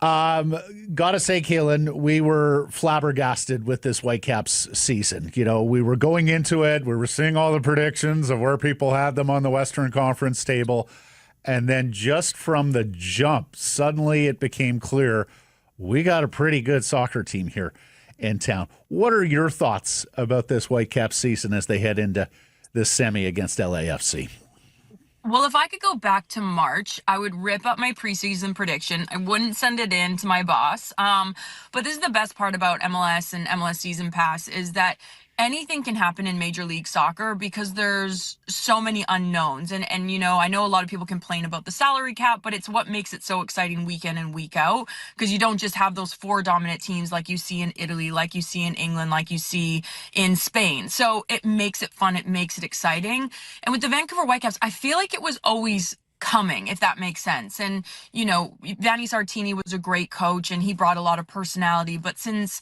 Gotta say, Kaylyn, we were flabbergasted with this Whitecaps season. You know, we were going into it, we were seeing all the predictions of where people had them on the Western Conference table. And then just from the jump, suddenly it became clear we got a pretty good soccer team here in town. What are your thoughts about this Whitecaps season as they head into this semi against LAFC? Well, if I could go back to March, I would rip up my preseason prediction. I wouldn't send it in to my boss. But this is the best part about MLS and MLS Season Pass is that anything can happen in Major League Soccer because there's so many unknowns. And you know, I know a lot of people complain about the salary cap, but it's what makes it so exciting week in and week out, because you don't just have those 4 dominant teams like you see in Italy, like you see in England, like you see in Spain. So it makes it fun. It makes it exciting. And with the Vancouver Whitecaps, I feel like it was always coming, if that makes sense. And, you know, Vanni Sartini was a great coach and he brought a lot of personality. But since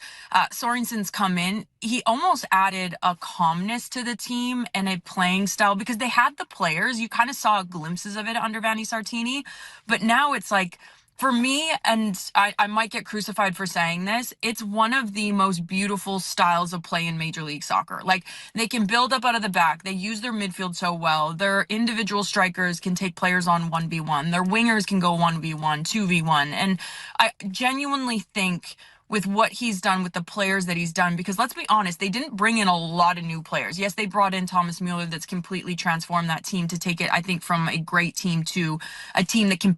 Sorenson's come in, he almost added a calmness to the team and a playing style because they had the players. You kind of saw glimpses of it under Vanni Sartini. But now it's like, for me, and I might get crucified for saying this, it's one of the most beautiful styles of play in Major League Soccer. Like, they can build up out of the back. They use their midfield so well. Their individual strikers can take players on 1v1. Their wingers can go 1v1, 2v1. And I genuinely think with what he's done with the players that he's done, because let's be honest, they didn't bring in a lot of new players. Yes, they brought in Thomas Müller that's completely transformed that team to take it, I think, from a great team to a team that can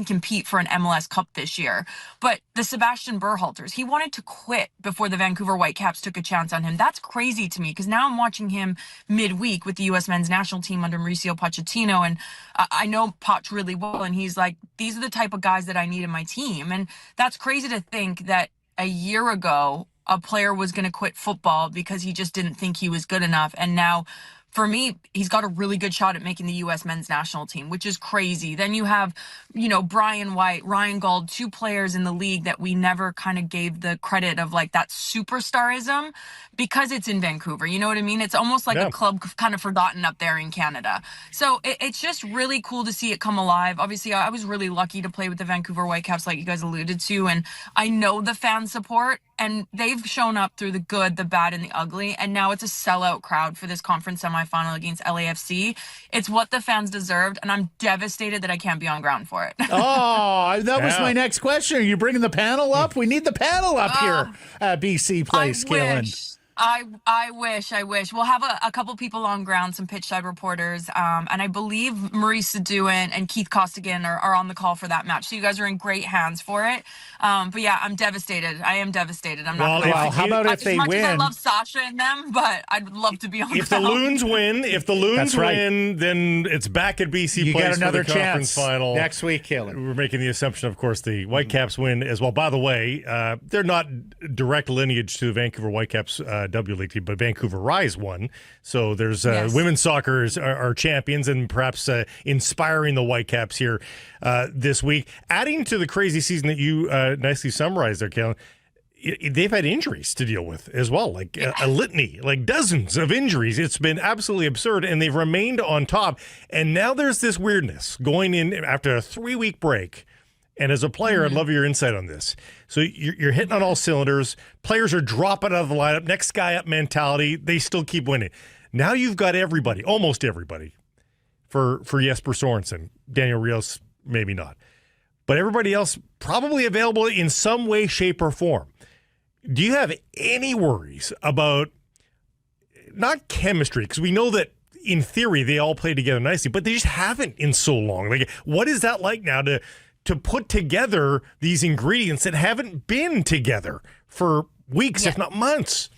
compete for an MLS Cup this year. But the Sebastian Berhalters, he wanted to quit before the Vancouver Whitecaps took a chance on him. That's crazy to me because now I'm watching him midweek with the U.S. men's national team under Mauricio Pochettino, and I know Poch really well, and he's like, these are the type of guys that I need in my team. And that's crazy to think that a year ago, a player was going to quit football because he just didn't think he was good enough. And now, for me, he's got a really good shot at making the U.S. men's national team, which is crazy. Then you have, you know, Brian White, Ryan Gauld, 2 players in the league that we never kind of gave the credit of like that superstarism because it's in Vancouver. You know what I mean? It's almost like a club kind of forgotten up there in Canada. So it's just really cool to see it come alive. Obviously, I was really lucky to play with the Vancouver Whitecaps, like you guys alluded to, and I know the fan support, and they've shown up through the good, the bad, and the ugly, and now it's a sellout crowd for this conference semifinal semifinal against LAFC. It's what the fans deserved, and I'm devastated that I can't be on ground for it. Oh, that was my next question. Are you bringing the panel up? We need the panel up here at BC Place, Kaylyn. I wish. We'll have a couple people on ground, some pitch side reporters, and I believe Maurice Sadu and Keith Costigan are on the call for that match. So you guys are in great hands for it. But yeah, I'm devastated. I am devastated. I'm not. Well, how about if they win? I love Sasha and them, but I'd love to be on. If the Loons win, then it's back at BC you Place get another for the conference chance final next week, Kaylyn. We're making the assumption, of course, the Whitecaps win as well. By the way, they're not direct lineage to the Vancouver Whitecaps W League team, but Vancouver Rise won. So there's women's soccer are champions and perhaps inspiring the Whitecaps here this week. Adding to the crazy season that you nicely summarized there, Kaylyn, they've had injuries to deal with as well, like a litany, like dozens of injuries. It's been absolutely absurd, and they've remained on top. And now there's this weirdness going in after a 3-week break. And as a player, I'd love your insight on this. So you're hitting on all cylinders. Players are dropping out of the lineup. Next guy up mentality. They still keep winning. Now you've got everybody, almost everybody, for Jesper Sorenson. Daniel Rios, maybe not. But everybody else probably available in some way, shape, or form. Do you have any worries about, not chemistry, because we know that in theory they all play together nicely, but they just haven't in so long. Like, what is that like now to put together these ingredients that haven't been together for weeks, if not months?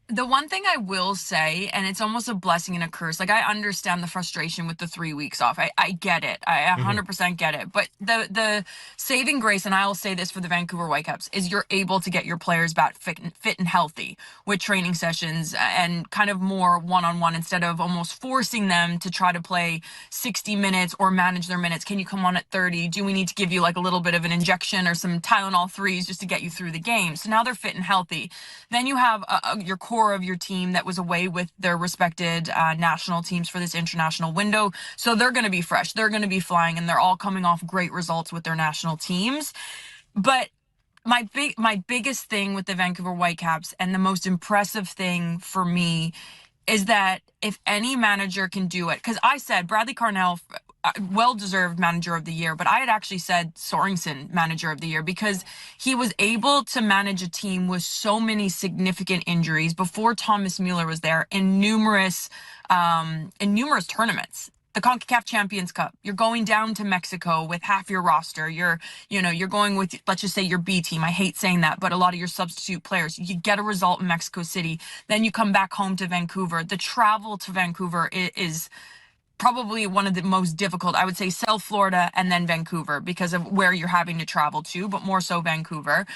The one thing I will say, and it's almost a blessing and a curse, like I understand the frustration with the 3 weeks off. I get it. I 100% get it. But the saving grace, and I'll say this for the Vancouver Whitecaps, is you're able to get your players back fit and healthy with training sessions and kind of more one-on-one instead of almost forcing them to try to play 60 minutes or manage their minutes. Can you come on at 30? Do we need to give you like a little bit of an injection or some Tylenol 3s just to get you through the game? So now they're fit and healthy. Then you have your core of your team that was away with their respected national teams for this international window. So they're going to be fresh. They're going to be flying, and they're all coming off great results with their national teams. But my biggest thing with the Vancouver Whitecaps, and the most impressive thing for me, is that if any manager can do it, because I said Bradley Carnell, well-deserved manager of the year, but I had actually said Sorensen manager of the year because he was able to manage a team with so many significant injuries before Thomas MÁ~ller was there in numerous tournaments. The CONCACAF Champions Cup, you're going down to Mexico with half your roster. You're going with, let's just say, your B team. I hate saying that, but a lot of your substitute players. You get a result in Mexico City, then you come back home to Vancouver. The travel to Vancouver is probably one of the most difficult. I would say South Florida and then Vancouver because of where you're having to travel to, but more so Vancouver.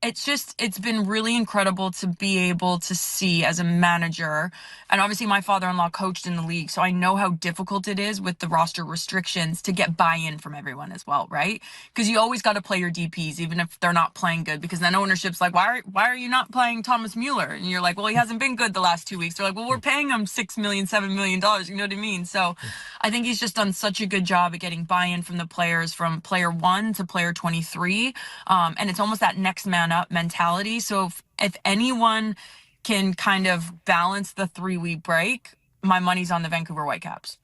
It's been really incredible to be able to see as a manager. And obviously my father-in-law coached in the league, so I know how difficult it is with the roster restrictions to get buy-in from everyone as well, right? Because you always got to play your DPs, even if they're not playing good, because then ownership's like, why are you not playing Thomas MÁ~ller? And you're like, well, he hasn't been good the last 2 weeks. They're like, well, we're paying him $6 million, $7 million. You know what I mean? So I think he's just done such a good job at getting buy-in from the players from player 1 to player 23. And it's almost that next man up mentality. So if anyone can kind of balance the 3-week break, my money's on the Vancouver Whitecaps.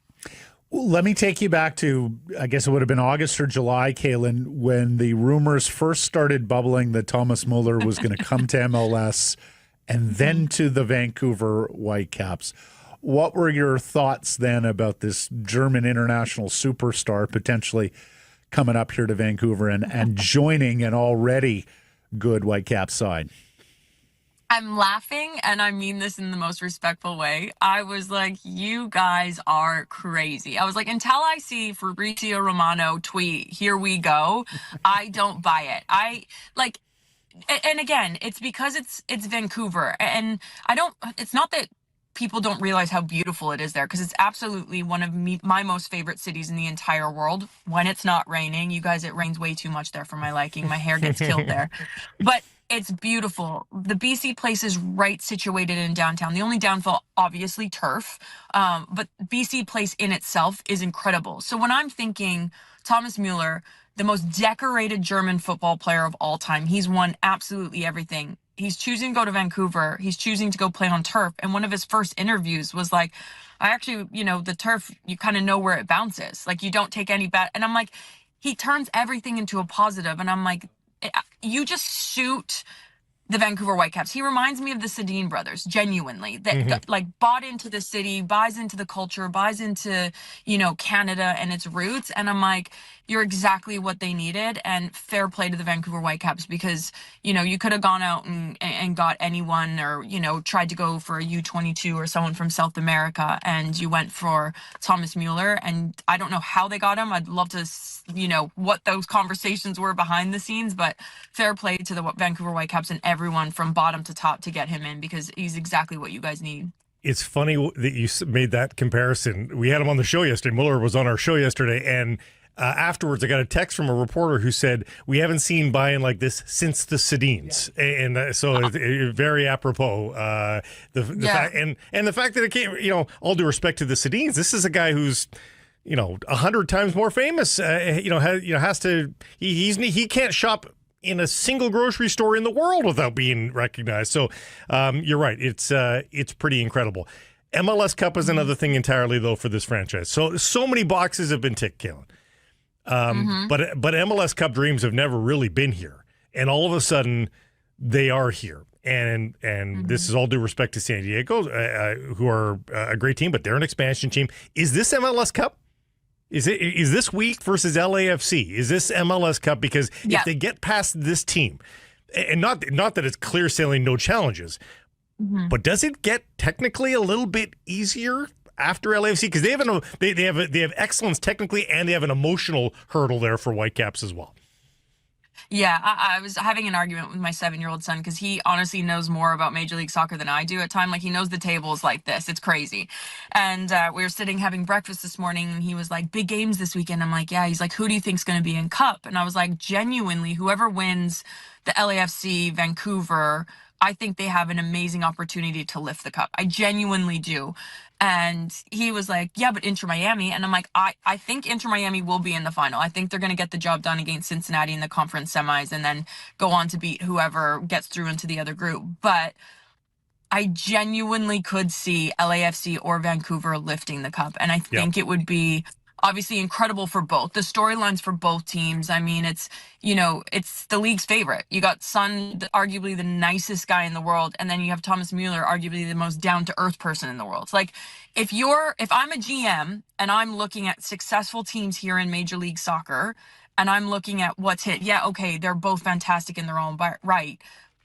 Well, let me take you back to, I guess it would have been August or July, Kaylyn, when the rumors first started bubbling that Thomas MÁ~ller was going to come to MLS and then to the Vancouver Whitecaps. What were your thoughts then about this German international superstar potentially coming up here to Vancouver and joining an already good Whitecaps side? I'm laughing, and I mean this in the most respectful way. I was like, you guys are crazy. I was like, until I see Fabrizio Romano tweet, here we go, I don't buy it. And again, it's because it's Vancouver, and it's not that people don't realize how beautiful it is there, because it's absolutely one of my most favorite cities in the entire world when it's not raining. You guys, it rains way too much there for my liking. My hair gets killed there. But it's beautiful. The BC Place is right situated in downtown. The only downfall, obviously, turf. But BC Place in itself is incredible. So when I'm thinking Thomas MÁ~ller, the most decorated German football player of all time, he's won absolutely everything. he's choosing to go to Vancouver. He's choosing to go play on turf. And one of his first interviews was like, I actually, the turf, you kind of know where it bounces. Like, you don't take any bad. And I'm like, he turns everything into a positive. And I'm like, you just suit the Vancouver Whitecaps. He reminds me of the Sedin brothers, genuinely. That like bought into the city, buys into the culture, buys into, Canada and its roots. And I'm like, you're exactly what they needed. And fair play to the Vancouver Whitecaps, because, you could have gone out and got anyone, or, tried to go for a U22 or someone from South America, and you went for Thomas MÁ×ller. And I don't know how they got him. I'd love to, what those conversations were behind the scenes, but fair play to the Vancouver Whitecaps and everyone from bottom to top to get him in, because he's exactly what you guys need. It's funny that you made that comparison. We had him on the show yesterday. Mueller was on our show yesterday, and afterwards I got a text from a reporter who said, we haven't seen buy-in like this since the Sedins. Yeah. And so it's very apropos. And the fact that it came, all due respect to the Sedins, this is a guy who's 100 times more famous. He can't shop in a single grocery store in the world without being recognized. So you're right. It's pretty incredible. MLS Cup is another thing entirely, though, for this franchise. So many boxes have been ticked, Kaylyn. But MLS Cup dreams have never really been here. And all of a sudden, they are here. And this is all due respect to San Diego, who are a great team, but they're an expansion team. Is this MLS Cup? Is this week versus LAFC? Is this MLS Cup? Because if they get past this team, and not that it's clear sailing, no challenges, but does it get technically a little bit easier after LAFC? Because they have excellence technically, and they have an emotional hurdle there for Whitecaps as well. Yeah, I was having an argument with my 7-year-old son, because he honestly knows more about Major League Soccer than I do at time. Like, he knows the tables like this. It's crazy. And we were sitting having breakfast this morning, and he was like, big games this weekend. I'm like, yeah. He's like, who do you think's going to be in Cup? And I was like, genuinely, whoever wins the LAFC Vancouver, I think they have an amazing opportunity to lift the Cup. I genuinely do. And he was like, yeah, but Inter Miami. And I'm like, I think Inter Miami will be in the final. I think they're going to get the job done against Cincinnati in the conference semis, and then go on to beat whoever gets through into the other group. But I genuinely could see LAFC or Vancouver lifting the Cup. And I think it would be obviously incredible for both. The storylines for both teams, I mean, it's the league's favorite. You got Son, arguably the nicest guy in the world, and then you have Thomas MÁ×ller, arguably the most down-to-earth person in the world. It's like, if I'm a GM and I'm looking at successful teams here in Major League Soccer, and I'm looking at what's hit, they're both fantastic in their own right,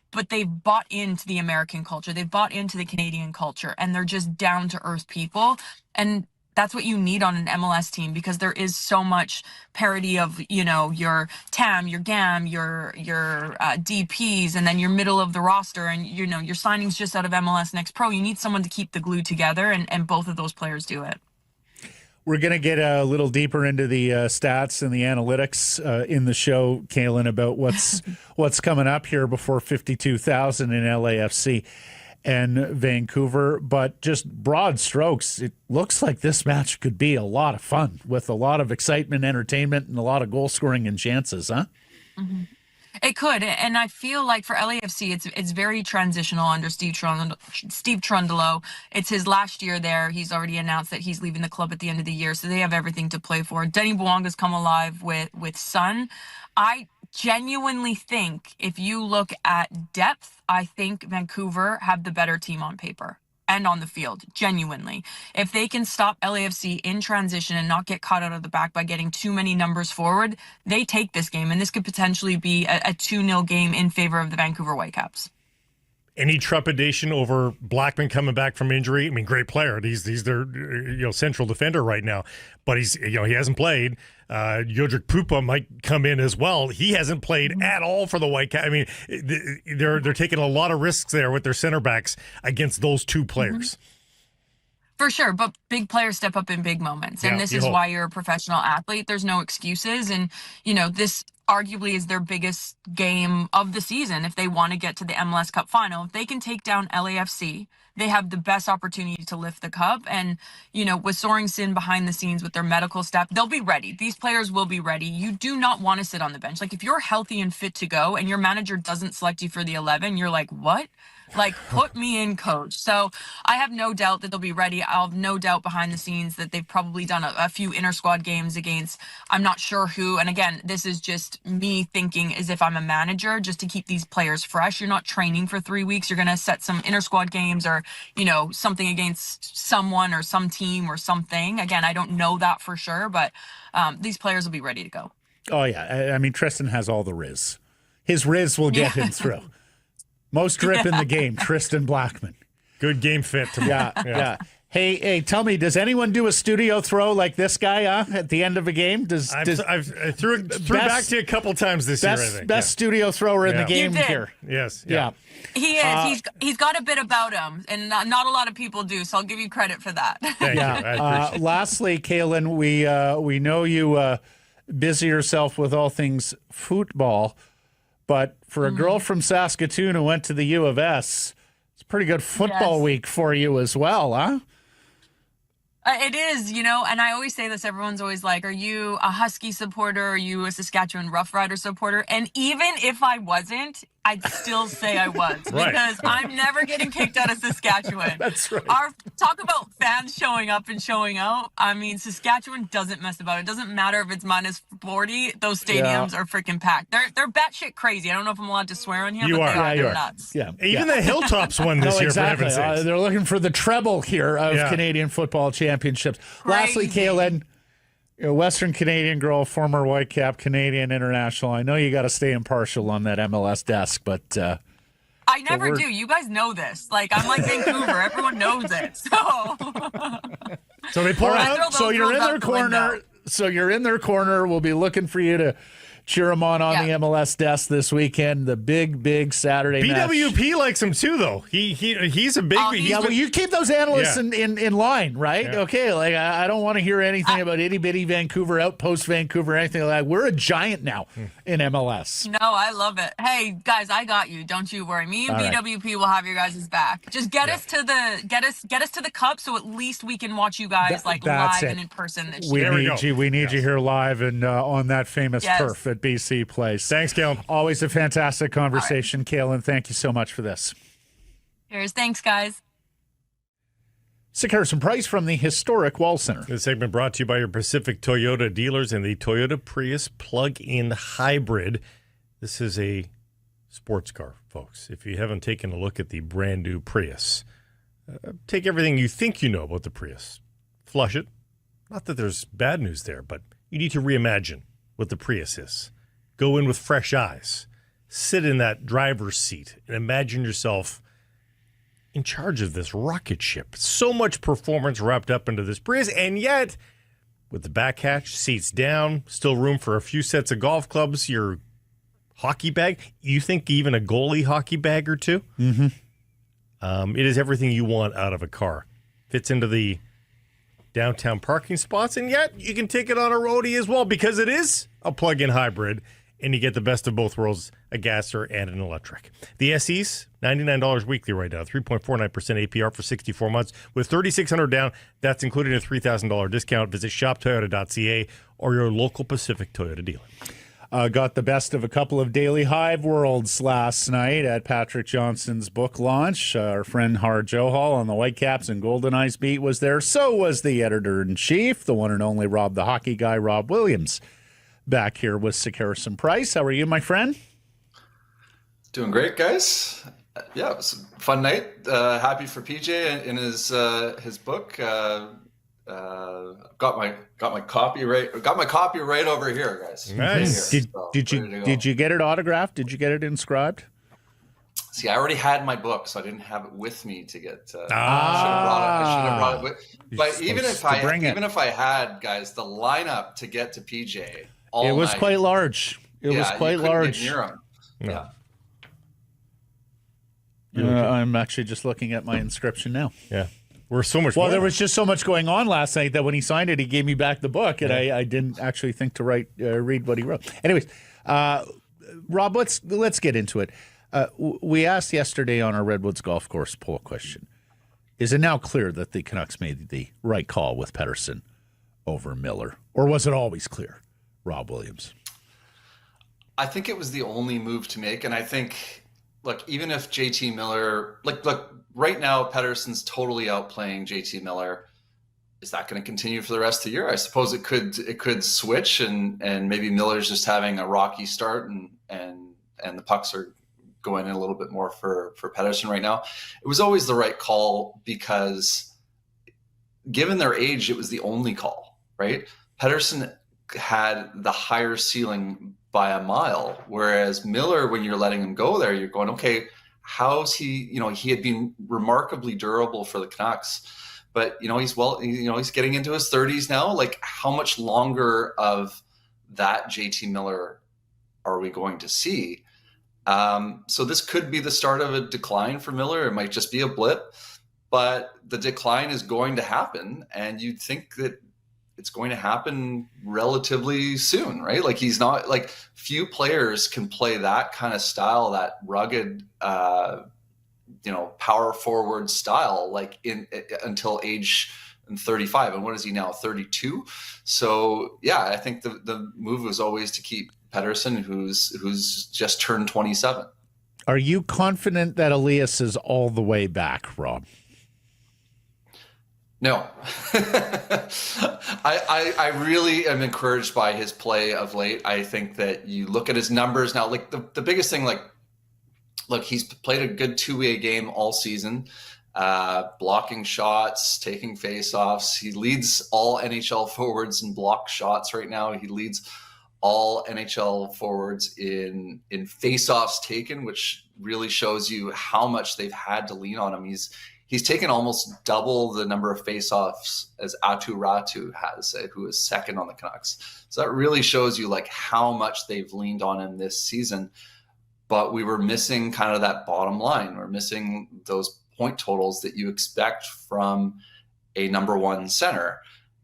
but they've bought into the American culture. They've bought into the Canadian culture, and they're just down-to-earth people. And that's what you need on an MLS team, because there is so much parity of, your TAM, your GAM, your DPs, and then your middle of the roster, and, your signings just out of MLS Next Pro. You need someone to keep the glue together, and both of those players do it. We're going to get a little deeper into the stats and the analytics in the show, Kaylyn, about what's coming up here before 52,000 in LAFC and Vancouver. But just broad strokes, it looks like this match could be a lot of fun, with a lot of excitement, entertainment, and a lot of goal scoring and chances, huh? Mm-hmm. It could, and I feel like for LAFC, it's very transitional under Steve Trundolo. It's his last year there. He's already announced that he's leaving the club at the end of the year, so they have everything to play for. Denny Bouanga's come alive with Son. I genuinely think, if you look at depth, I think Vancouver have the better team on paper and on the field, genuinely. If they can stop LAFC in transition and not get caught out of the back by getting too many numbers forward, they take this game, and this could potentially be a 2-0 game in favor of the Vancouver Whitecaps. Any trepidation over Blackman coming back from injury? I mean, great player. He's their central defender right now, but he hasn't played. Jodrick Pupa might come in as well. He hasn't played at all for the Whitecaps. I mean, they're taking a lot of risks there with their center backs against those two players. For sure, but big players step up in big moments. And this is why you're a professional athlete. There's no excuses. And, this arguably is their biggest game of the season if they want to get to the MLS Cup final. If they can take down LAFC, they have the best opportunity to lift the cup. And, with Sorenson behind the scenes with their medical staff, they'll be ready. These players will be ready. You do not want to sit on the bench. Like, if you're healthy and fit to go and your manager doesn't select you for the 11, you're like, what? Like, put me in, coach. So I have no doubt that they'll be ready. I'll have no doubt behind the scenes that they've probably done a few inter-squad games against, I'm not sure who. And again, this is just me thinking as if I'm a manager, just to keep these players fresh. You're not training for 3 weeks. You're going to set some inter-squad games or, something against someone or some team or something. Again, I don't know that for sure, but these players will be ready to go. Oh, yeah. I mean, Tristan has all the riz. His riz will get him through. Most grip in the game, Tristan Blackman. Good game fit tomorrow. Yeah. Hey, tell me, does anyone do a studio throw like this guy at the end of a game? I threw back to you a couple times this year, I think. Best studio thrower in the game here. Yes. Yeah. He is. He's got a bit about him, and not a lot of people do, so I'll give you credit for that. Thank you. I appreciate it. Lastly, Kaylyn, we know you busy yourself with all things football, but for a girl from Saskatoon who went to the U of S, it's a pretty good football week for you as well, huh? It is, and I always say this. Everyone's always like, are you a Husky supporter? Are you a Saskatchewan Rough Rider supporter? And even if I wasn't, I'd still say I was because I'm never getting kicked out of Saskatchewan. That's right. Talk about fans showing up and showing out. I mean, Saskatchewan doesn't mess about it. It doesn't matter if it's minus 40. Those stadiums are freaking packed. They're batshit crazy. I don't know if I'm allowed to swear on here, but they're nuts. Yeah. Even the Hilltops won this year, exactly. for heaven's sakes. They're looking for the treble here of Canadian football championships. Crazy. Lastly, Kaylyn, you're a Western Canadian girl, former Whitecap, Canadian international. I know you got to stay impartial on that MLS desk, but I never do. You guys know this. Like, I'm like Vancouver. Everyone knows it. So they pull out. So you're in their corner. So you're in their corner. We'll be looking for you to cheer them on the MLS desk this weekend. The big Saturday match. BWP likes him too, though. He's a big. Well, you keep those analysts in line, right? Yeah. Okay, like I don't want to hear anything about itty bitty Vancouver, Outpost Vancouver, anything like that. We're a giant now in MLS. No, I love it. Hey guys, I got you. Don't you worry. Me and BWP will have your guys' back. Just get us to the cup, so at least we can watch you guys live and in person this year. We need you here live and on that famous turf at BC Place. Thanks, Kaylyn. Always a fantastic conversation, Kaylyn. Thank you so much for this. Cheers. Thanks, guys. Sick Harrison Price from the historic Wall Center. This segment brought to you by your Pacific Toyota dealers and the Toyota Prius plug-in hybrid. This is a sports car, folks. If you haven't taken a look at the brand new Prius, take everything you think you know about the Prius, flush it. Not that there's bad news there, but you need to reimagine what the Prius is. Go in with fresh eyes. Sit in that driver's seat and imagine yourself in charge of this rocket ship. So much performance wrapped up into this Prius, and yet, with the back hatch, seats down, still room for a few sets of golf clubs, your hockey bag. You think even a goalie hockey bag or two? Mm-hmm. It is everything you want out of a car. Fits into the downtown parking spots, and yet you can take it on a roadie as well because it is a plug-in hybrid, and you get the best of both worlds, a gasser and an electric. The SEs, $99 weekly right now, 3.49% APR for 64 months with $3,600 down. That's including a $3,000 discount. Visit shoptoyota.ca or your local Pacific Toyota dealer. Got the best of a couple of Daily Hive worlds last night at Patrick Johnson's book launch. Our friend Har Johal on the Whitecaps and Goldeneyes beat was there. So was the editor-in-chief, the one and only Rob, the hockey guy, Rob Williams. Back here with Sick Harrison Price. How are you, my friend? Doing great, guys. Yeah, it was a fun night. Happy for PJ in his book. Got my copy right over here, guys. Nice. Did you get it autographed? Did you get it inscribed? See, I already had my book, so I didn't have it with me to get. I should have brought it with. But even if I had, guys, the lineup to get to PJ, it was night, quite large. It was quite large. Yeah. I'm actually just looking at my inscription now. Yeah. We're so much Well, more. there was just so much going on last night that when he signed it, he gave me back the book, and I didn't actually think to read what he wrote. Anyways, Rob, let's get into it. We asked yesterday on our Redwoods Golf Course poll question, is it now clear that the Canucks made the right call with Pettersson over MÁ×ller? Or was it always clear, Rob Williams? I think it was the only move to make. And I think, look, even if JT Miller, look, right now, Pettersson's totally outplaying JT Miller. Is that going to continue for the rest of the year? I suppose it could switch, and maybe Miller's just having a rocky start, and the pucks are going in a little bit more for Pettersson right now. It was always the right call because given their age, it was the only call, right? Pettersson had the higher ceiling by a mile, whereas Miller, when you're letting him go there, you're going, okay, how's he, he had been remarkably durable for the Canucks, but he's getting into his 30s now. Like, how much longer of that JT Miller are we going to see? So this could be the start of a decline for Miller. It might just be a blip, but the decline is going to happen, and you'd think that it's going to happen relatively soon, right? Like, he's not, like, few players can play that kind of style, that rugged, power forward style, like until age 35. And what is he now, 32? So yeah, I think the move was always to keep Pettersson, who's just turned 27. Are you confident that Elias is all the way back, Rob? No. I really am encouraged by his play of late. I think that you look at his numbers now, like the biggest thing, like, look, he's played a good two-way game all season, blocking shots, taking face-offs. He leads all NHL forwards in blocked shots right now. He leads all NHL forwards in face-offs taken, which really shows you how much they've had to lean on him. He's taken almost double the number of face-offs as Aatu Räty has, who is second on the Canucks. So that really shows you, like, how much they've leaned on him this season. But we were missing kind of that bottom line. We're missing those point totals that you expect from a number one center.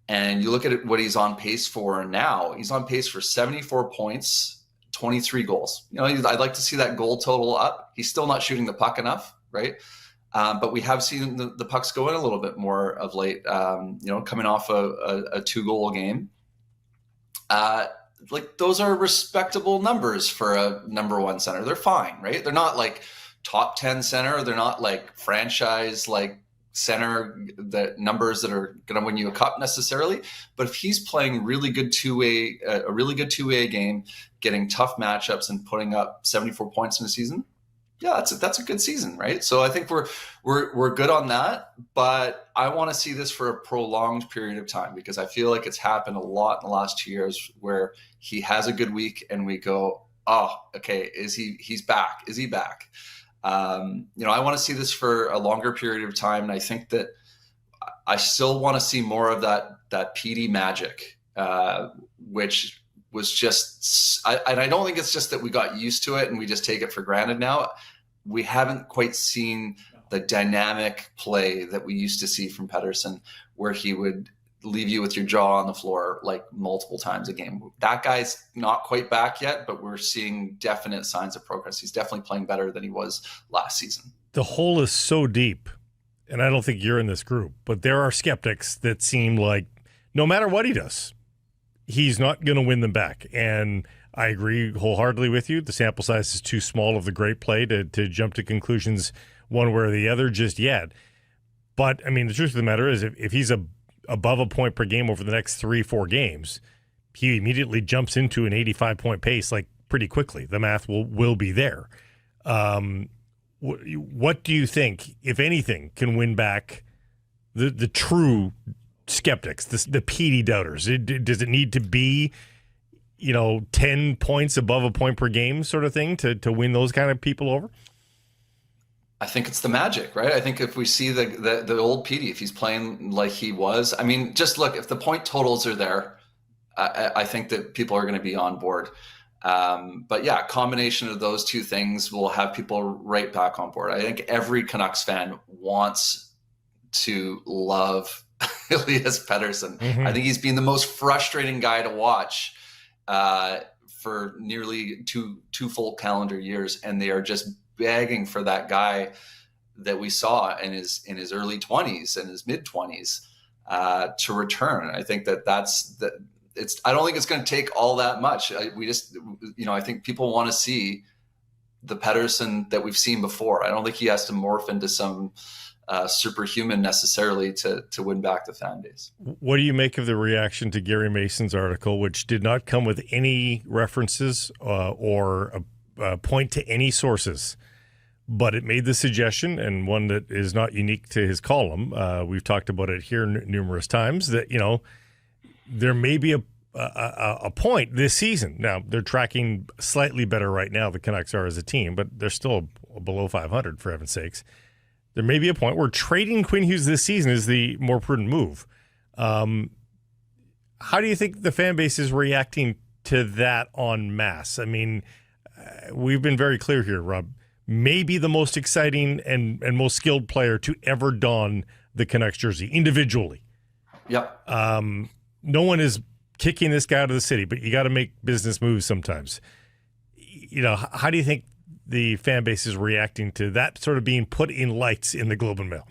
And you look at what he's on pace for now. He's on pace for 74 points, 23 goals. I'd like to see that goal total up. He's still not shooting the puck enough, right? But we have seen the pucks go in a little bit more of late, coming off a 2-goal game. Like, those are respectable numbers for a number one center. They're fine, right? They're not like top 10 center. They're not like franchise, like, center, the numbers that are going to win you a cup necessarily. But if he's playing a really good two-way game, getting tough matchups and putting up 74 points in a season, yeah, that's a good season, right? So I think we're good on that, but I want to see this for a prolonged period of time, because I feel like it's happened a lot in the last 2 years where he has a good week and we go, oh, okay, he's back? Is he back? I want to see this for a longer period of time, and I think that I still want to see more of that PD magic, which was just, I don't think it's just that we got used to it and we just take it for granted now. We haven't quite seen the dynamic play that we used to see from Pettersson, where he would leave you with your jaw on the floor like multiple times a game. That guy's not quite back yet, but we're seeing definite signs of progress. He's definitely playing better than he was last season. The hole is so deep, and I don't think you're in this group, but there are skeptics that seem like no matter what he does, he's not going to win them back. And I agree wholeheartedly with you. The sample size is too small of the great play to jump to conclusions one way or the other just yet. But, I mean, the truth of the matter is if he's above a point per game over the next 3-4 games, he immediately jumps into an 85-point pace, like, pretty quickly. The math will be there. What do you think, if anything, can win back the true skeptics, the PD doubters? Does it need to be 10 points above a point per game sort of thing to win those kind of people over? I think it's the magic, right? I think if we see the old PD, if he's playing like he was, I mean, just look, if the point totals are there, I think that people are going to be on board. But yeah, combination of those two things will have people right back on board. I think every Canucks fan wants to love Elias Pettersson. Mm-hmm. I think he's been the most frustrating guy to watch for nearly two full calendar years, and they are just begging for that guy that we saw in his early 20s and his mid 20s to return. I think that's I don't think it's going to take all that much. I think people want to see the Pettersson that we've seen before. I don't think he has to morph into some superhuman necessarily to win back the fan base. What do you make of the reaction to Gary Mason's article, which did not come with any references or point to any sources, but it made the suggestion, and one that is not unique to his column. We've talked about it here numerous times, that there may be a point this season. Now, they're tracking slightly better right now, the Canucks are as a team, but they're still below 500, for heaven's sakes. There may be a point where trading Quinn Hughes this season is the more prudent move. How do you think the fan base is reacting to that en masse? I mean, we've been very clear here, Rob. Maybe the most exciting and most skilled player to ever don the Canucks jersey individually. Yep. No one is kicking this guy out of the city, but you got to make business moves sometimes. How do you think the fan base is reacting to that sort of being put in lights in the Globe and Mail?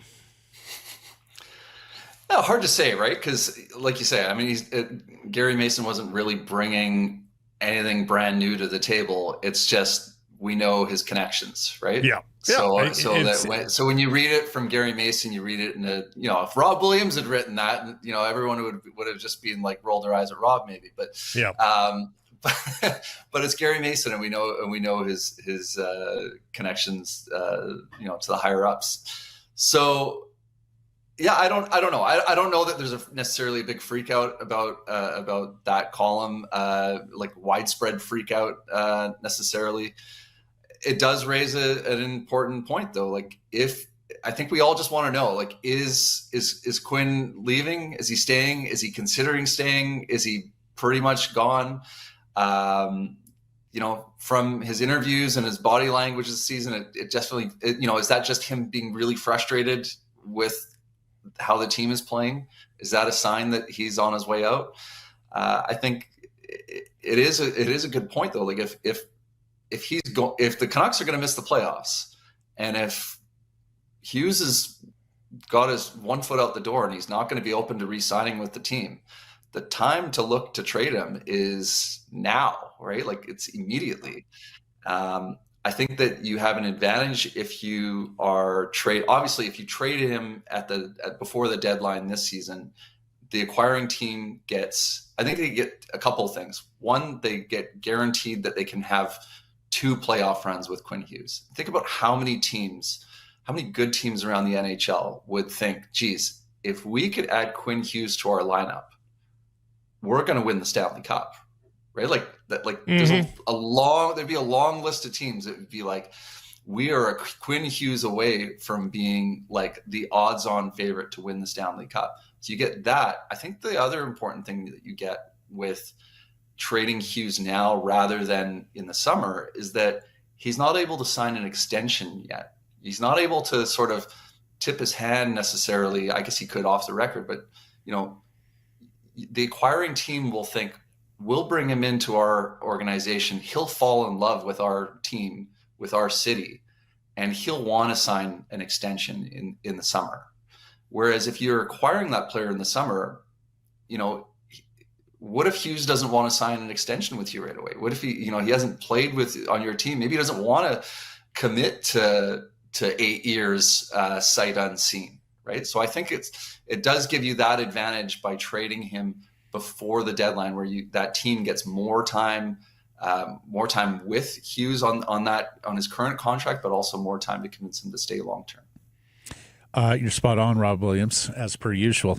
No, hard to say, right? Because, like you say, I mean, Gary Mason wasn't really bringing anything brand new to the table. It's just we know his connections, right? Yeah. So when you read it from Gary Mason, you read it in if Rob Williams had written that, everyone would have just been like rolled their eyes at Rob maybe, but yeah. But it's Gary Mason, and we know his connections, to the higher ups. So yeah, I don't know. I don't know that there's necessarily a big freak out about that column, like widespread freak out necessarily. It does raise an important point though. Like, I think we all just want to know, like, is Quinn leaving? Is he staying? Is he considering staying? Is he pretty much gone? From his interviews and his body language this season, it definitely, is that just him being really frustrated with how the team is playing? Is that a sign that he's on his way out? I think it is a good point though. Like if the Canucks are going to miss the playoffs, and if Hughes has got his one foot out the door and he's not going to be open to re-signing with the team, the time to look to trade him is now, right? Like, it's immediately. I think that you have an advantage if you are obviously if you trade him before the deadline this season, the acquiring team I think they get a couple of things. One, they get guaranteed that they can have 2 playoff runs with Quinn Hughes. Think about how many good teams around the NHL would think, geez, if we could add Quinn Hughes to our lineup, we're going to win the Stanley Cup, right? Like that. Like, there'd be a long list of teams that would be like, we are a Quinn Hughes away from being like the odds-on favorite to win the Stanley Cup. So you get that. I think the other important thing that you get with trading Hughes now rather than in the summer is that he's not able to sign an extension yet. He's not able to sort of tip his hand necessarily. I guess he could off the record, but the acquiring team will think, we'll bring him into our organization. He'll fall in love with our team, with our city, and he'll want to sign an extension in the summer. Whereas if you're acquiring that player in the summer, what if Hughes doesn't want to sign an extension with you right away? What if he hasn't played on your team? Maybe he doesn't want to commit to 8 years sight unseen, right? So I think it does give you that advantage by trading him before the deadline, where that team gets more time with Hughes on his current contract, but also more time to convince him to stay long term. You're spot on, Rob Williams, as per usual.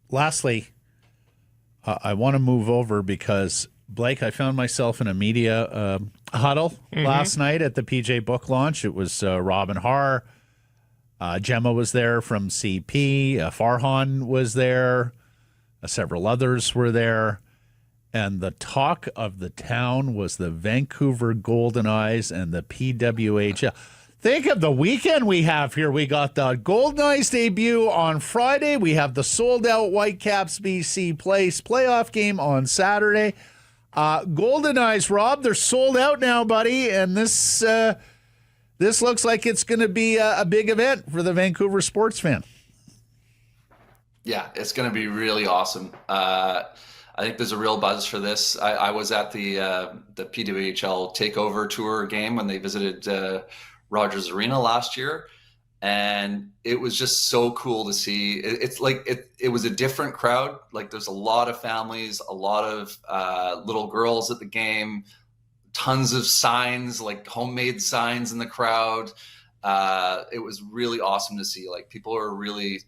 Lastly, I want to move over because, Blake, I found myself in a media huddle last night at the PJ book launch. It was Robin Haar. Gemma was there from CP. Farhan was there. Several others were there. And the talk of the town was the Vancouver Goldeneyes and the PWHL. Think of the weekend we have here. We got the Goldeneyes debut on Friday. We have the sold-out Whitecaps BC Place playoff game on Saturday. Goldeneyes, Rob, they're sold out now, buddy, and this looks like it's going to be a big event for the Vancouver sports fan. Yeah, it's going to be really awesome. I think there's a real buzz for this. I was at the PWHL Takeover Tour game when they visited Rogers Arena last year, and it was just so cool to see. It's like it was a different crowd. Like there's a lot of families, a lot of little girls at the game, tons of signs, like homemade signs in the crowd. It was really awesome to see. Like people are really,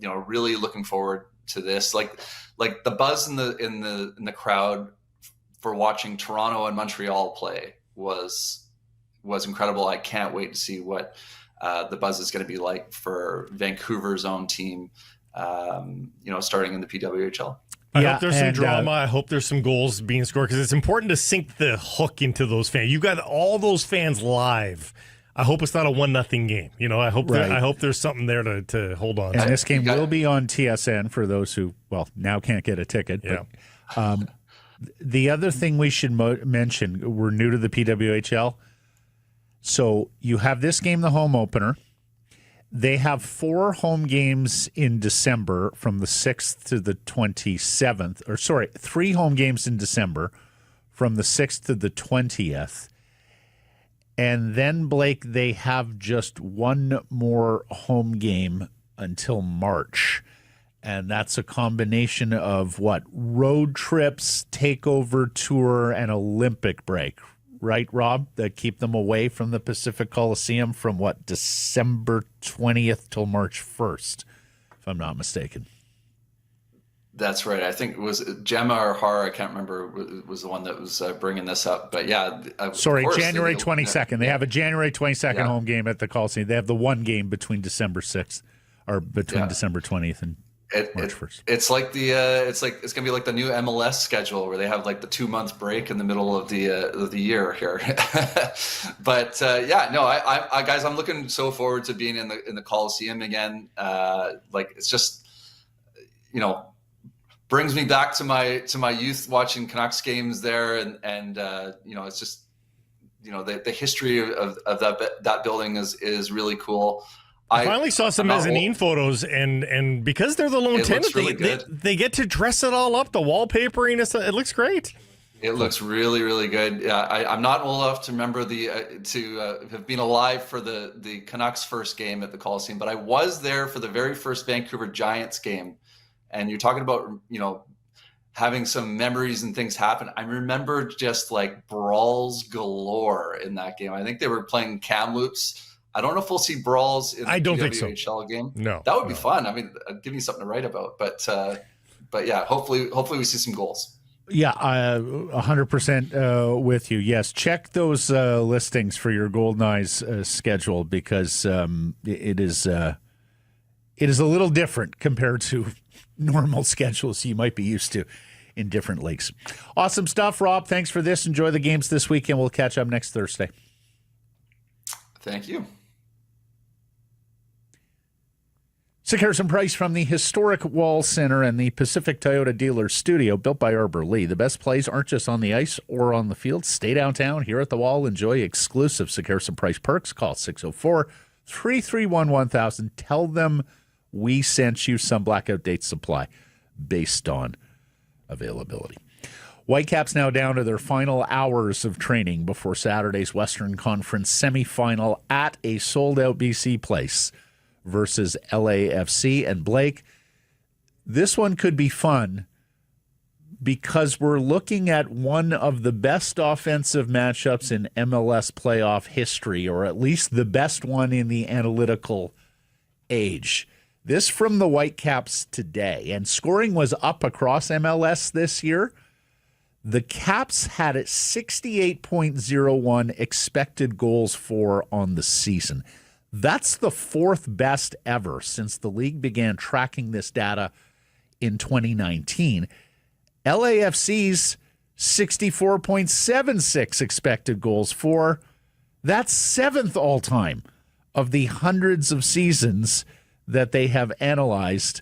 really looking forward to this. Like the buzz in the crowd for watching Toronto and Montreal play was incredible. I can't wait to see what the buzz is going to be like for Vancouver's own team, starting in the PWHL. I hope there's some drama. I hope there's some goals being scored because it's important to sink the hook into those fans. You got all those fans live. I hope it's not a 1-0 game. I hope I hope there's something there to hold on. And this game will be on TSN for those who now can't get a ticket. Yeah. But, the other thing we should mention, we're new to the PWHL. So you have this game, the home opener. They have 4 home games in December from the 6th to the 27th. 3 home games in December from the 6th to the 20th. And then, Blake, they have just one more home game until March. And that's a combination of road trips, takeover tour, and Olympic break. Right, Rob? That keep them away from the Pacific Coliseum from December 20th till March 1st, if I'm not mistaken. That's right. I think it was Gemma or Har, I can't remember, was the one that was bringing this up. But yeah. January 22nd. They have a January 22nd home game at the Coliseum. They have the one game between December 6th or between December 20th and March 1st. It's like it's going to be like the new MLS schedule where they have like the 2-month break in the middle of the year here. But guys, I'm looking so forward to being in the Coliseum again. It's just, brings me back to my youth watching Canucks games there, and it's just the history of that building is really cool. I finally saw some mezzanine photos, and because they're the lone tenant, they get to dress it all up. The wallpapering, it looks great. It looks really, really good. Yeah, I'm not old enough to remember to have been alive for the Canucks first game at the Coliseum, but I was there for the very first Vancouver Giants game. And you're talking about, having some memories and things happen. I remember just like brawls galore in that game. I think they were playing Kamloops. I don't know if we'll see brawls in the PWHL game. No, that would be fun. I mean, give me something to write about. But yeah, hopefully we see some goals. Yeah, 100% with you. Yes, check those listings for your Goldeneyes schedule because it is a little different compared to normal schedules you might be used to in different leagues. Awesome stuff, Rob. Thanks for this. Enjoy the games this weekend. We'll catch up next Thursday. Thank you. Harrison Price from the historic Wall Center and the Pacific Toyota Dealer Studio, built by Arbor Lee. The best plays aren't just on the ice or on the field. Stay downtown here at the Wall. Enjoy exclusive Harrison Price perks. Call 604-331-1000. Tell them we sent you. Some blackout date supply based on availability. Whitecaps now down to their final hours of training before Saturday's Western Conference semifinal at a sold-out BC Place versus LAFC. And Blake, this one could be fun because we're looking at one of the best offensive matchups in MLS playoff history, or at least the best one in the analytical age. This from the Whitecaps today, and scoring was up across MLS this year. The Caps had a 68.01 expected goals for on the season. That's the 4th best ever since the league began tracking this data in 2019. LAFC's 64.76 expected goals for. That's 7th all-time of the hundreds of seasons that they have analyzed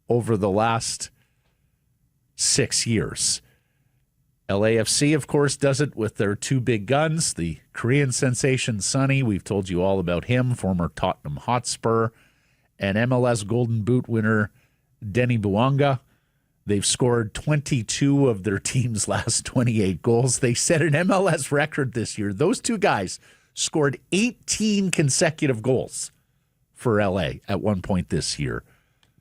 over the last 6 years. LAFC, of course, does it with their two big guns, the Korean sensation Sonny. We've told you all about him, former Tottenham Hotspur, and MLS Golden Boot winner Denny Bouanga. They've scored 22 of their team's last 28 goals. They set an MLS record this year. Those two guys scored 18 consecutive goals for LA at one point this year.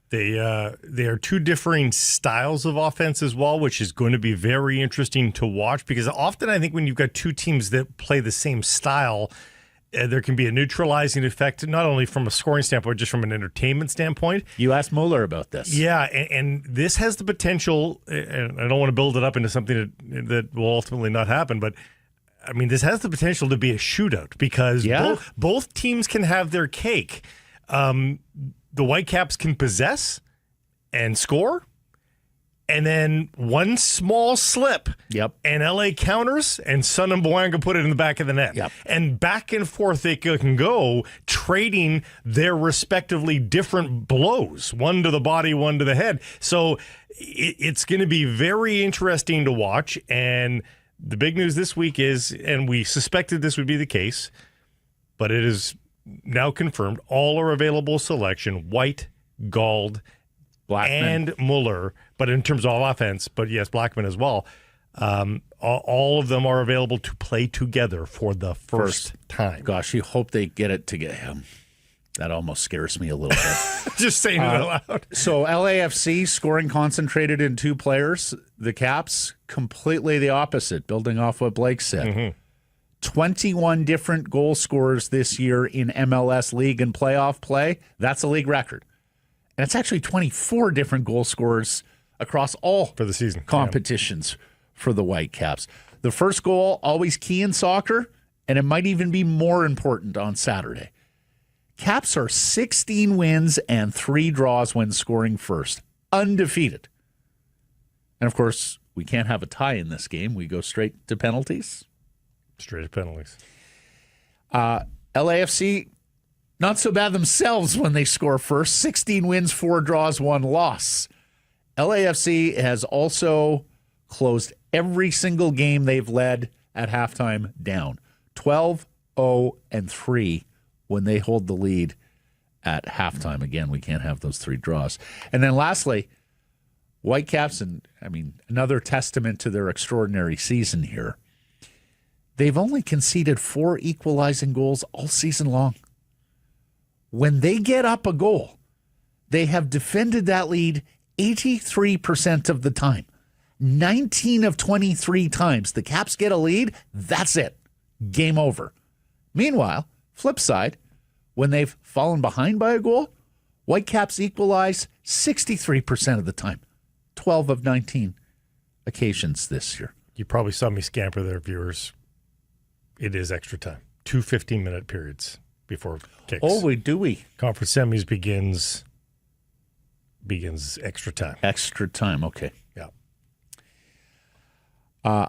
They are two differing styles of offense as well, which is going to be very interesting to watch, because often I think when you've got two teams that play the same style, there can be a neutralizing effect, not only from a scoring standpoint, just from an entertainment standpoint. You asked MÁ×ller about this. Yeah, and this has the potential, and I don't want to build it up into something that will ultimately not happen, but I mean, this has the potential to be a shootout, because both teams can have their cake. The Whitecaps can possess and score, and then one small slip, and LA counters, and Son and Bouanga put it in the back of the net. And back and forth they can go, trading their respectively different blows, one to the body, one to the head. So it's going to be very interesting to watch. And the big news this week is, and we suspected this would be the case, but it is now confirmed, all are available selection, White, Gauld, Blackman, and MÁ×ller, but in terms of offense, but yes, Blackman as well. All of them are available to play together for the first time. Gosh, you hope they get it together. That almost scares me a little bit. Just saying it out loud. So LAFC scoring concentrated in two players. The Caps, completely the opposite, building off what Blake said. 21 different goal scorers this year in MLS league and playoff play. That's a league record. And it's actually 24 different goal scorers across all for the season competitions for the Whitecaps. The first goal, always key in soccer, and it might even be more important on Saturday. Caps are 16 wins and 3 draws when scoring first. Undefeated. And, of course, we can't have a tie in this game. We go straight to penalties. Straight to penalties. LAFC, not so bad themselves when they score first. 16 wins, 4 draws, 1 loss. LAFC has also closed every single game they've led at halftime down. 12-0-3 when they hold the lead at halftime. Again, we can't have those 3 draws. And then lastly, Whitecaps, and I mean, another testament to their extraordinary season here. They've only conceded 4 equalizing goals all season long. When they get up a goal, they have defended that lead 83% of the time. 19 of 23 times the Caps get a lead, that's it. Game over. Meanwhile, flip side, when they've fallen behind by a goal, Whitecaps equalize 63% of the time. 12 of 19 occasions this year. You probably saw me scamper there, viewers. It is extra time. 2 15-minute periods before kicks. Oh, do we? Conference semis begins extra time. Extra time, okay. Yeah.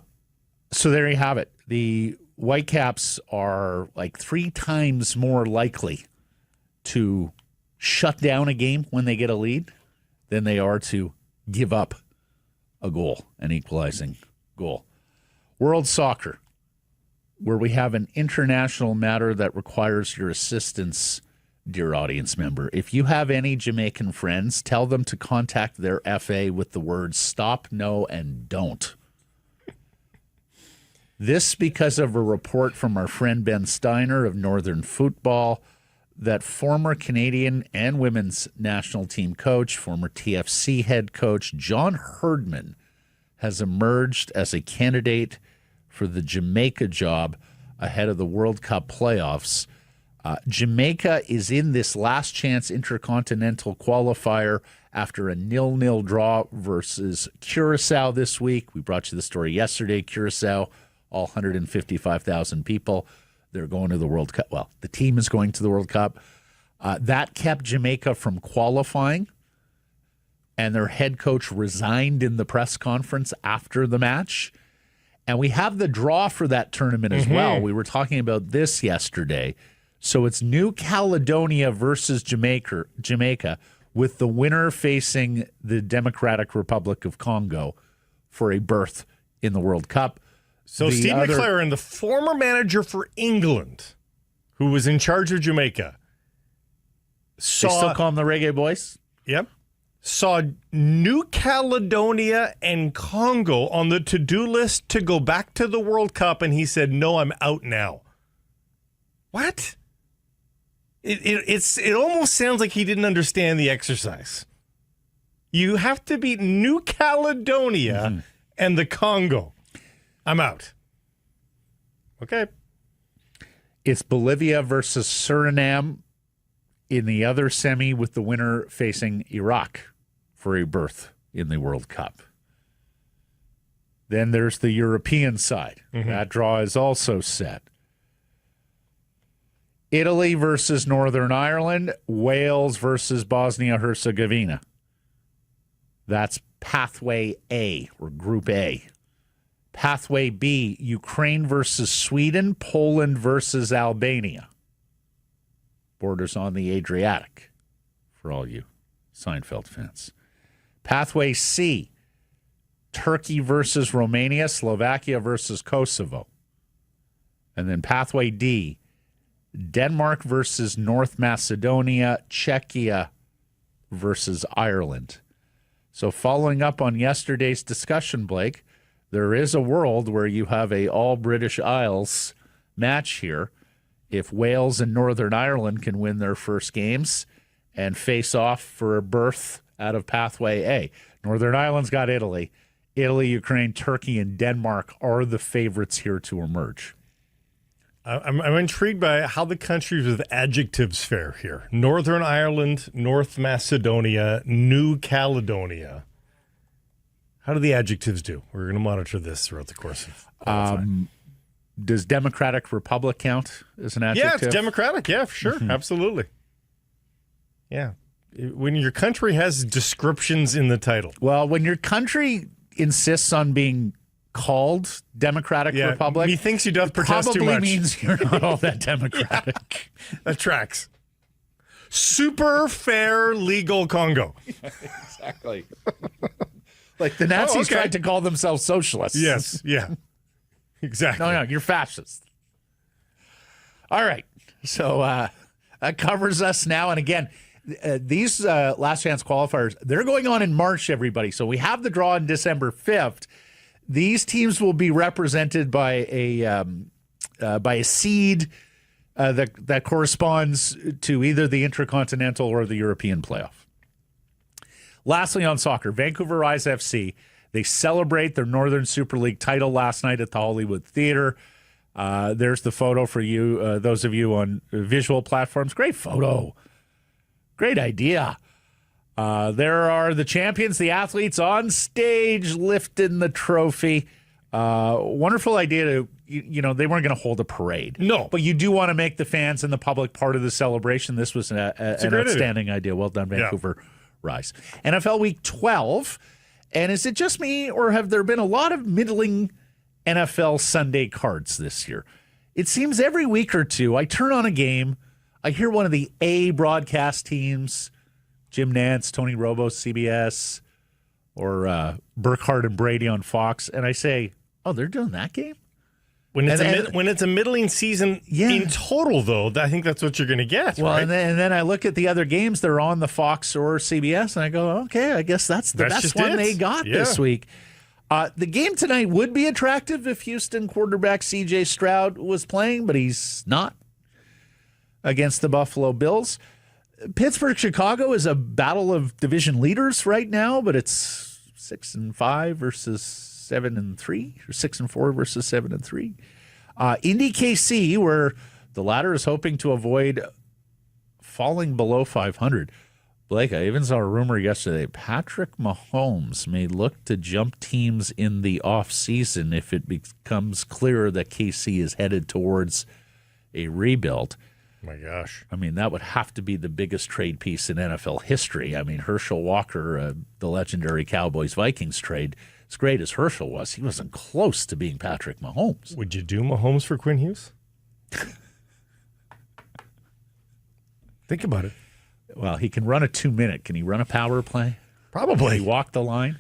So there you have it. The Whitecaps are like 3 times more likely to shut down a game when they get a lead than they are to give up a goal, an equalizing goal. World Soccer, where we have an international matter that requires your assistance, dear audience member. If you have any Jamaican friends, tell them to contact their FA with the words stop, no, and don't. This because of a report from our friend Ben Steiner of Northern Football that former Canadian and women's national team coach, former TFC head coach John Herdman has emerged as a candidate for the Jamaica job ahead of the World Cup playoffs. Jamaica is in this last chance intercontinental qualifier after a 0-0 draw versus Curacao this week. We brought you the story yesterday. Curacao, all 155,000 people. They're going to the World Cup. Well, the team is going to the World Cup. That kept Jamaica from qualifying, and their head coach resigned in the press conference after the match. And we have the draw for that tournament as well. We were talking about this yesterday. So it's New Caledonia versus Jamaica, with the winner facing the Democratic Republic of Congo for a berth in the World Cup. So Steve McLaren, the former manager for England, who was in charge of Jamaica, They still call them the Reggae Boys? Yep. Saw New Caledonia and Congo on the to-do list to go back to the World Cup, and he said, no, I'm out now. What? It almost sounds like he didn't understand the exercise. You have to beat New Caledonia and the Congo. I'm out. Okay. It's Bolivia versus Suriname in the other semi, with the winner facing Iraq for a berth in the World Cup. Then there's the European side. That draw is also set. Italy versus Northern Ireland, Wales versus Bosnia-Herzegovina. That's Pathway A, or Group A. Pathway B, Ukraine versus Sweden, Poland versus Albania. Borders on the Adriatic, for all you Seinfeld fans. Pathway C, Turkey versus Romania, Slovakia versus Kosovo. And then Pathway D, Denmark versus North Macedonia, Czechia versus Ireland. So following up on yesterday's discussion, Blake, there is a world where you have a all-British Isles match here. If Wales and Northern Ireland can win their first games and face off for a berth out of Pathway A. Northern Ireland's got Italy. Italy, Ukraine, Turkey, and Denmark are the favorites here to emerge. I'm intrigued by how the countries with adjectives fare here. Northern Ireland, North Macedonia, New Caledonia. How do the adjectives do? We're going to monitor this throughout the course of qualifying. Does Democratic Republic count as an adjective? Yeah, it's democratic. Yeah, for sure. Absolutely. Yeah. When your country has descriptions in the title. Well, when your country insists on being called Democratic Republic, he thinks you don't protest too much. Probably means you're not all that democratic. That tracks. Super fair legal Congo. Exactly. Like the Nazis tried to call themselves socialists. Yes, yeah. Exactly. No, you're fascist. All right. So that covers us now. And again, these last chance qualifiers, they're going on in March, everybody. So we have the draw on December 5th. These teams will be represented by a seed that corresponds to either the Intercontinental or the European playoff. Lastly, on soccer, Vancouver Rise FC, they celebrate their Northern Super League title last night at the Hollywood Theater. There's the photo for you, those of you on visual platforms. Great photo. Great idea. There are the champions, the athletes on stage lifting the trophy. Wonderful idea to, they weren't going to hold a parade. No. But you do want to make the fans and the public part of the celebration. This was an outstanding idea. Well done, Vancouver Rise. NFL Week 12. And is it just me, or have there been a lot of middling NFL Sunday cards this year? It seems every week or two, I turn on a game, I hear one of the A broadcast teams, Jim Nantz, Tony Romo, CBS, or Burkhardt and Brady on Fox, and I say, oh, they're doing that game? When it's a middling season in total, though, I think that's what you're going to get. Well, right? and then I look at the other games. They're on the Fox or CBS, and I go, okay, I guess that's the best one they got this week. The game tonight would be attractive if Houston quarterback C.J. Stroud was playing, but he's not, against the Buffalo Bills. Pittsburgh-Chicago is a battle of division leaders right now, but it's 6-5 versus 7-3, or 6-4 versus 7-3. Indy KC, where the latter is hoping to avoid falling below 500. Blake, I even saw a rumor yesterday. Patrick Mahomes may look to jump teams in the offseason if it becomes clearer that KC is headed towards a rebuild. My gosh. I mean, that would have to be the biggest trade piece in NFL history. I mean, Herschel Walker, the legendary Cowboys-Vikings trade, as great as Herschel was, he wasn't close to being Patrick Mahomes. Would you do Mahomes for Quinn Hughes? Think about it. Well, he can run a 2-minute. Can he run a power play? Probably. Can he walk the line?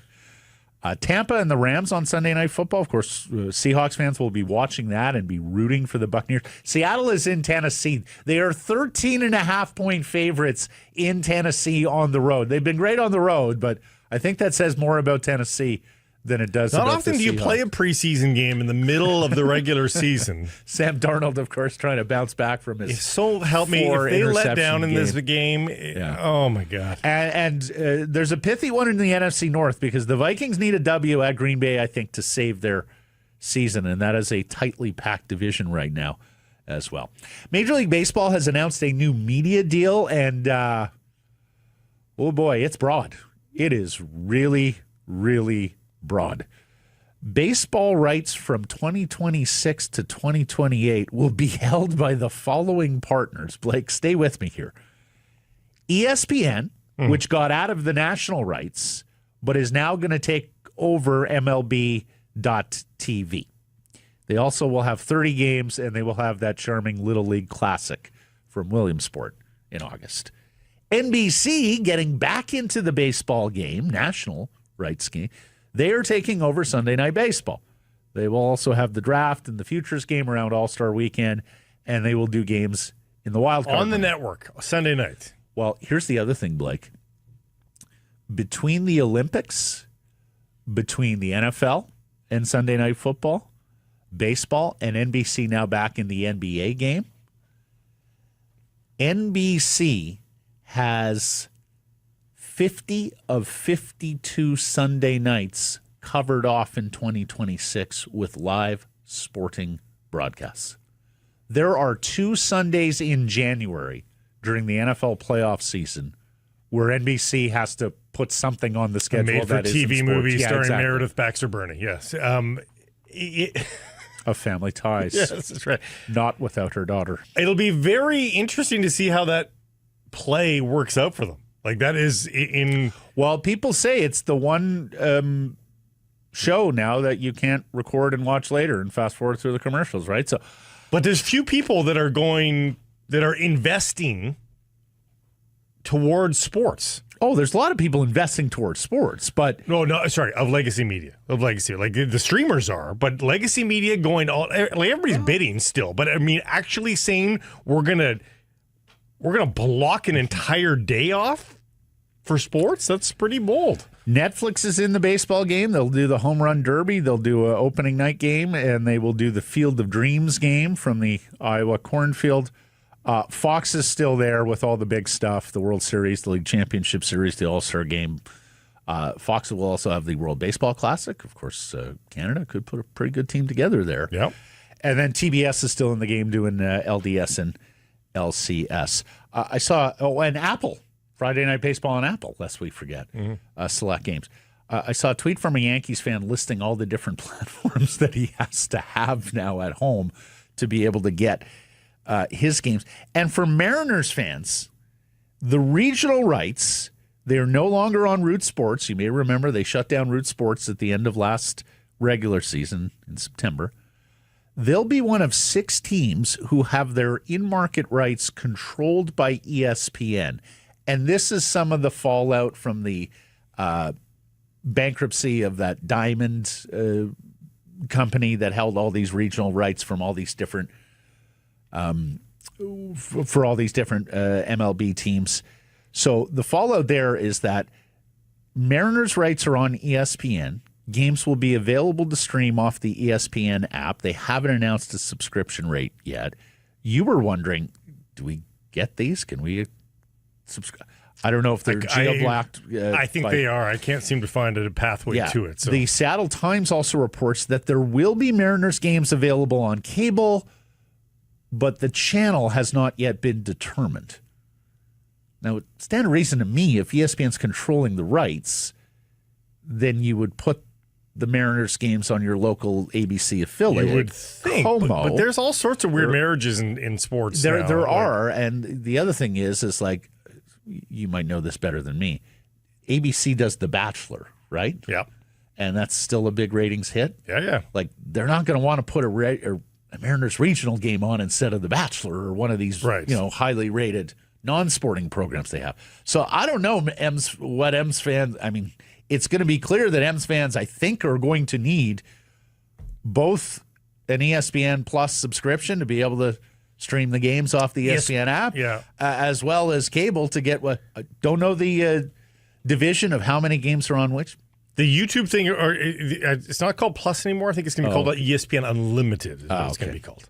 Tampa and the Rams on Sunday Night Football. Of course, Seahawks fans will be watching that and be rooting for the Buccaneers. Seattle is in Tennessee. They are 13.5-point favorites in Tennessee on the road. They've been great on the road, but I think that says more about Tennessee than it does Not about often the do you Seahawks. play a preseason game in the middle of the regular season. Sam Darnold, of course, trying to bounce back from his So help me, if they let down in this game, Yeah. oh my God. And there's a pithy one in the NFC North because the Vikings need a W at Green Bay, I think, to save their season, and that is a tightly packed division right now as well. Major League Baseball has announced a new media deal, and oh boy, it's broad. It is really, really broad. Baseball rights from 2026 to 2028 will be held by the following partners. Blake, stay with me here. ESPN, which got out of the national rights, but is now going to take over MLB.TV. They also will have 30 games, and they will have that charming Little League Classic from Williamsport in August. NBC getting back into the baseball game, national rights game. They are taking over Sunday Night Baseball. They will also have the draft and the futures game around All-Star Weekend, and they will do games in the wild card On the round. network, Sunday night. Well, here's the other thing, Blake. Between the Olympics, between the NFL and Sunday Night Football, baseball, and NBC now back in the NBA game, NBC has 50 of 52 Sunday nights covered off in 2026 with live sporting broadcasts. There are 2 Sundays in January during the NFL playoff season where NBC has to put something on the schedule Made for that isn't TV sports. movie Yeah, starring exactly. Meredith Baxter Burney. Yes. Of Family Ties. Yes, that's right. Not without her daughter. It'll be very interesting to see how that play works out for them. Like that is in. Well, people say it's the one show now that you can't record and watch later and fast forward through the commercials, right? So, But there's few people that are investing towards sports. oh, there's a lot of people investing towards sports, but No, sorry, of legacy media. Like the streamers are, but legacy media going all, like everybody's bidding still. But I mean, actually saying we're gonna block an entire day off for sports, that's pretty bold. Netflix is in the baseball game. They'll do the home run derby. They'll do an opening night game, and they will do the Field of Dreams game from the Iowa cornfield. Fox is still there with all the big stuff, the World Series, the League Championship Series, the All-Star Game. Fox will also have the World Baseball Classic. Of course, Canada could put a pretty good team together there. Yep. And then TBS is still in the game doing LDS and LCS. I saw, and Apple, Friday Night Baseball on Apple, lest we forget, select games. I saw a tweet from a Yankees fan listing all the different platforms that he has to have now at home to be able to get his games. And for Mariners fans, the regional rights, they are no longer on Root Sports. You may remember they shut down Root Sports at the end of last regular season in September. They'll be one of 6 teams who have their in-market rights controlled by ESPN. And this is some of the fallout from the bankruptcy of that Diamond company that held all these regional rights from all these different for all these different MLB teams. So the fallout there is that Mariners rights are on ESPN. Games will be available to stream off the ESPN app. They haven't announced a subscription rate yet. You were wondering, do we get these? Can we subscribe? I don't know if they're geo-blocked. I think they are. I can't seem to find a pathway to it. So. The Seattle Times also reports that there will be Mariners games available on cable, but the channel has not yet been determined. Now, it stands to reason to me, if ESPN's controlling the rights, then you would put the Mariners games on your local ABC affiliate. You would think, but there's all sorts of weird marriages in sports. There are, and the other thing is like, you might know this better than me. ABC does The Bachelor, right? Yeah. And that's still a big ratings hit. Yeah. Like, they're not going to want to put a Mariners regional game on instead of The Bachelor or one of these, highly rated non-sporting programs they have. So I don't know what M's fans. I mean, it's going to be clear that M's fans, I think, are going to need both an ESPN Plus subscription to be able to stream the games off the ESPN app, as well as cable to get what I don't know the division of how many games are on which. The YouTube thing, or it's not called Plus anymore. I think it's going to be called ESPN Unlimited. Is what it's going to be called.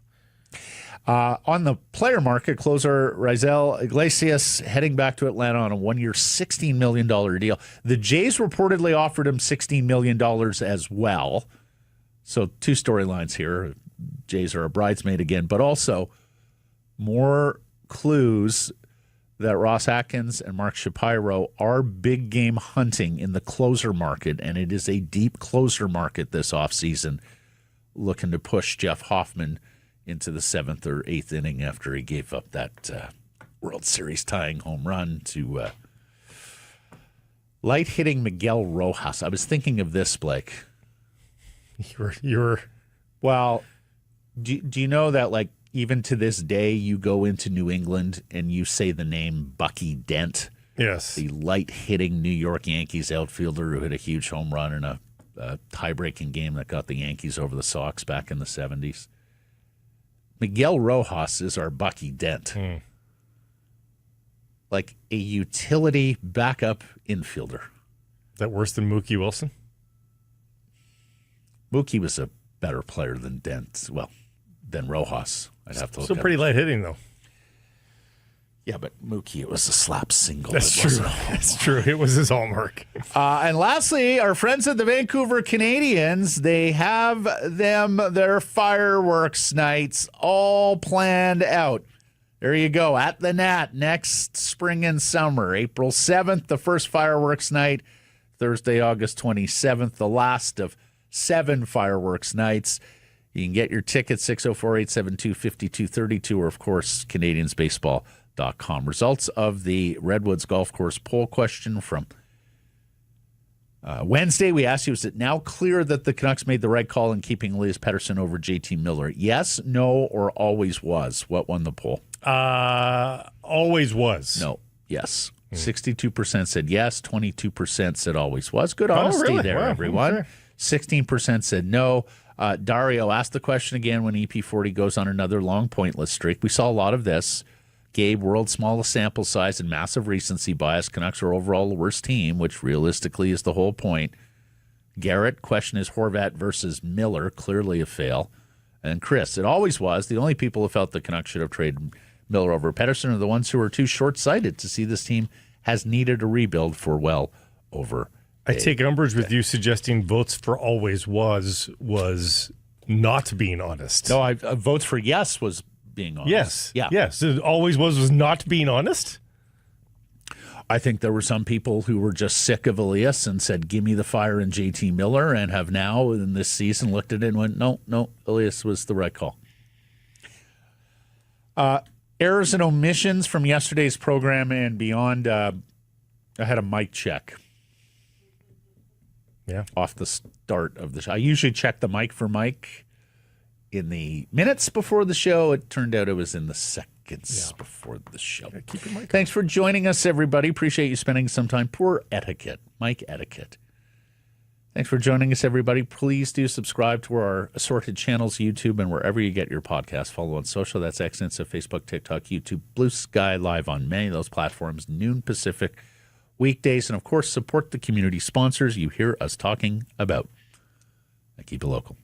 On the player market, closer Raisel Iglesias heading back to Atlanta on a one-year, $16 million deal. The Jays reportedly offered him $16 million as well. So two storylines here. Jays are a bridesmaid again, but also more clues that Ross Atkins and Mark Shapiro are big game hunting in the closer market, and it is a deep closer market this offseason, looking to push Jeff Hoffman into the 7th or 8th inning after he gave up that World Series tying home run to light hitting Miguel Rojas. I was thinking of this, Blake. Well, do you know that, like, even to this day, you go into New England and you say the name Bucky Dent? Yes. The light-hitting New York Yankees outfielder who hit a huge home run in a tie-breaking game that got the Yankees over the Sox back in the 70s. Miguel Rojas is our Bucky Dent. Like a utility backup infielder. Is that worse than Mookie Wilson? Mookie was a better player than Dent. Well, than Rojas. I'd have to look Still at pretty it. light hitting, though. Yeah, but Mookie, it was a slap single. That's true. That's true. It was his hallmark. And lastly, our friends at the Vancouver Canadians, they have their fireworks nights all planned out. There you go, at the Nat next spring and summer. April 7th, the first fireworks night. Thursday, August 27th, the last of 7 fireworks nights. You can get your tickets, 604-872-5232, or, of course, CanadiansBaseball.com. Results of the Redwoods Golf Course poll question from Wednesday. We asked you, is it now clear that the Canucks made the right call in keeping Elias Pettersson over JT Miller? Yes, no, or always was? What won the poll? Always was. No, yes. 62% said yes, 22% said always was. Good honesty there, everyone. Okay. 16% said no. Dario asked the question again when EP40 goes on another long pointless streak. We saw a lot of this. Gabe, world's smallest sample size and massive recency bias. Canucks are overall the worst team, which realistically is the whole point. Garrett, question is Horvat versus Miller. Clearly a fail. And Chris, it always was. The only people who felt the Canucks should have traded Miller over Pettersson are the ones who are too short-sighted to see this team has needed a rebuild for well over I take umbrage with you suggesting votes for always was not being honest. No, votes for yes was being honest. Yes. Yeah. Yes. It always was not being honest. I think there were some people who were just sick of Elias and said, give me the fire in JT Miller, and have now in this season looked at it and went, no, Elias was the right call. Errors and omissions from yesterday's program and beyond. I had a mic check. Yeah. Off the start of the show. I usually check the mic for Mike in the minutes before the show. It turned out it was in the seconds before the show. Keep your mic Thanks for joining us, everybody. Appreciate you spending some time. Poor etiquette. Mic etiquette. Thanks for joining us, everybody. Please do subscribe to our assorted channels, YouTube, and wherever you get your podcasts. Follow on social. That's X, Insta, Facebook, TikTok, YouTube, Blue Sky, live on many of those platforms, noon Pacific weekdays, and of course support the community sponsors you hear us talking about. I keep it local.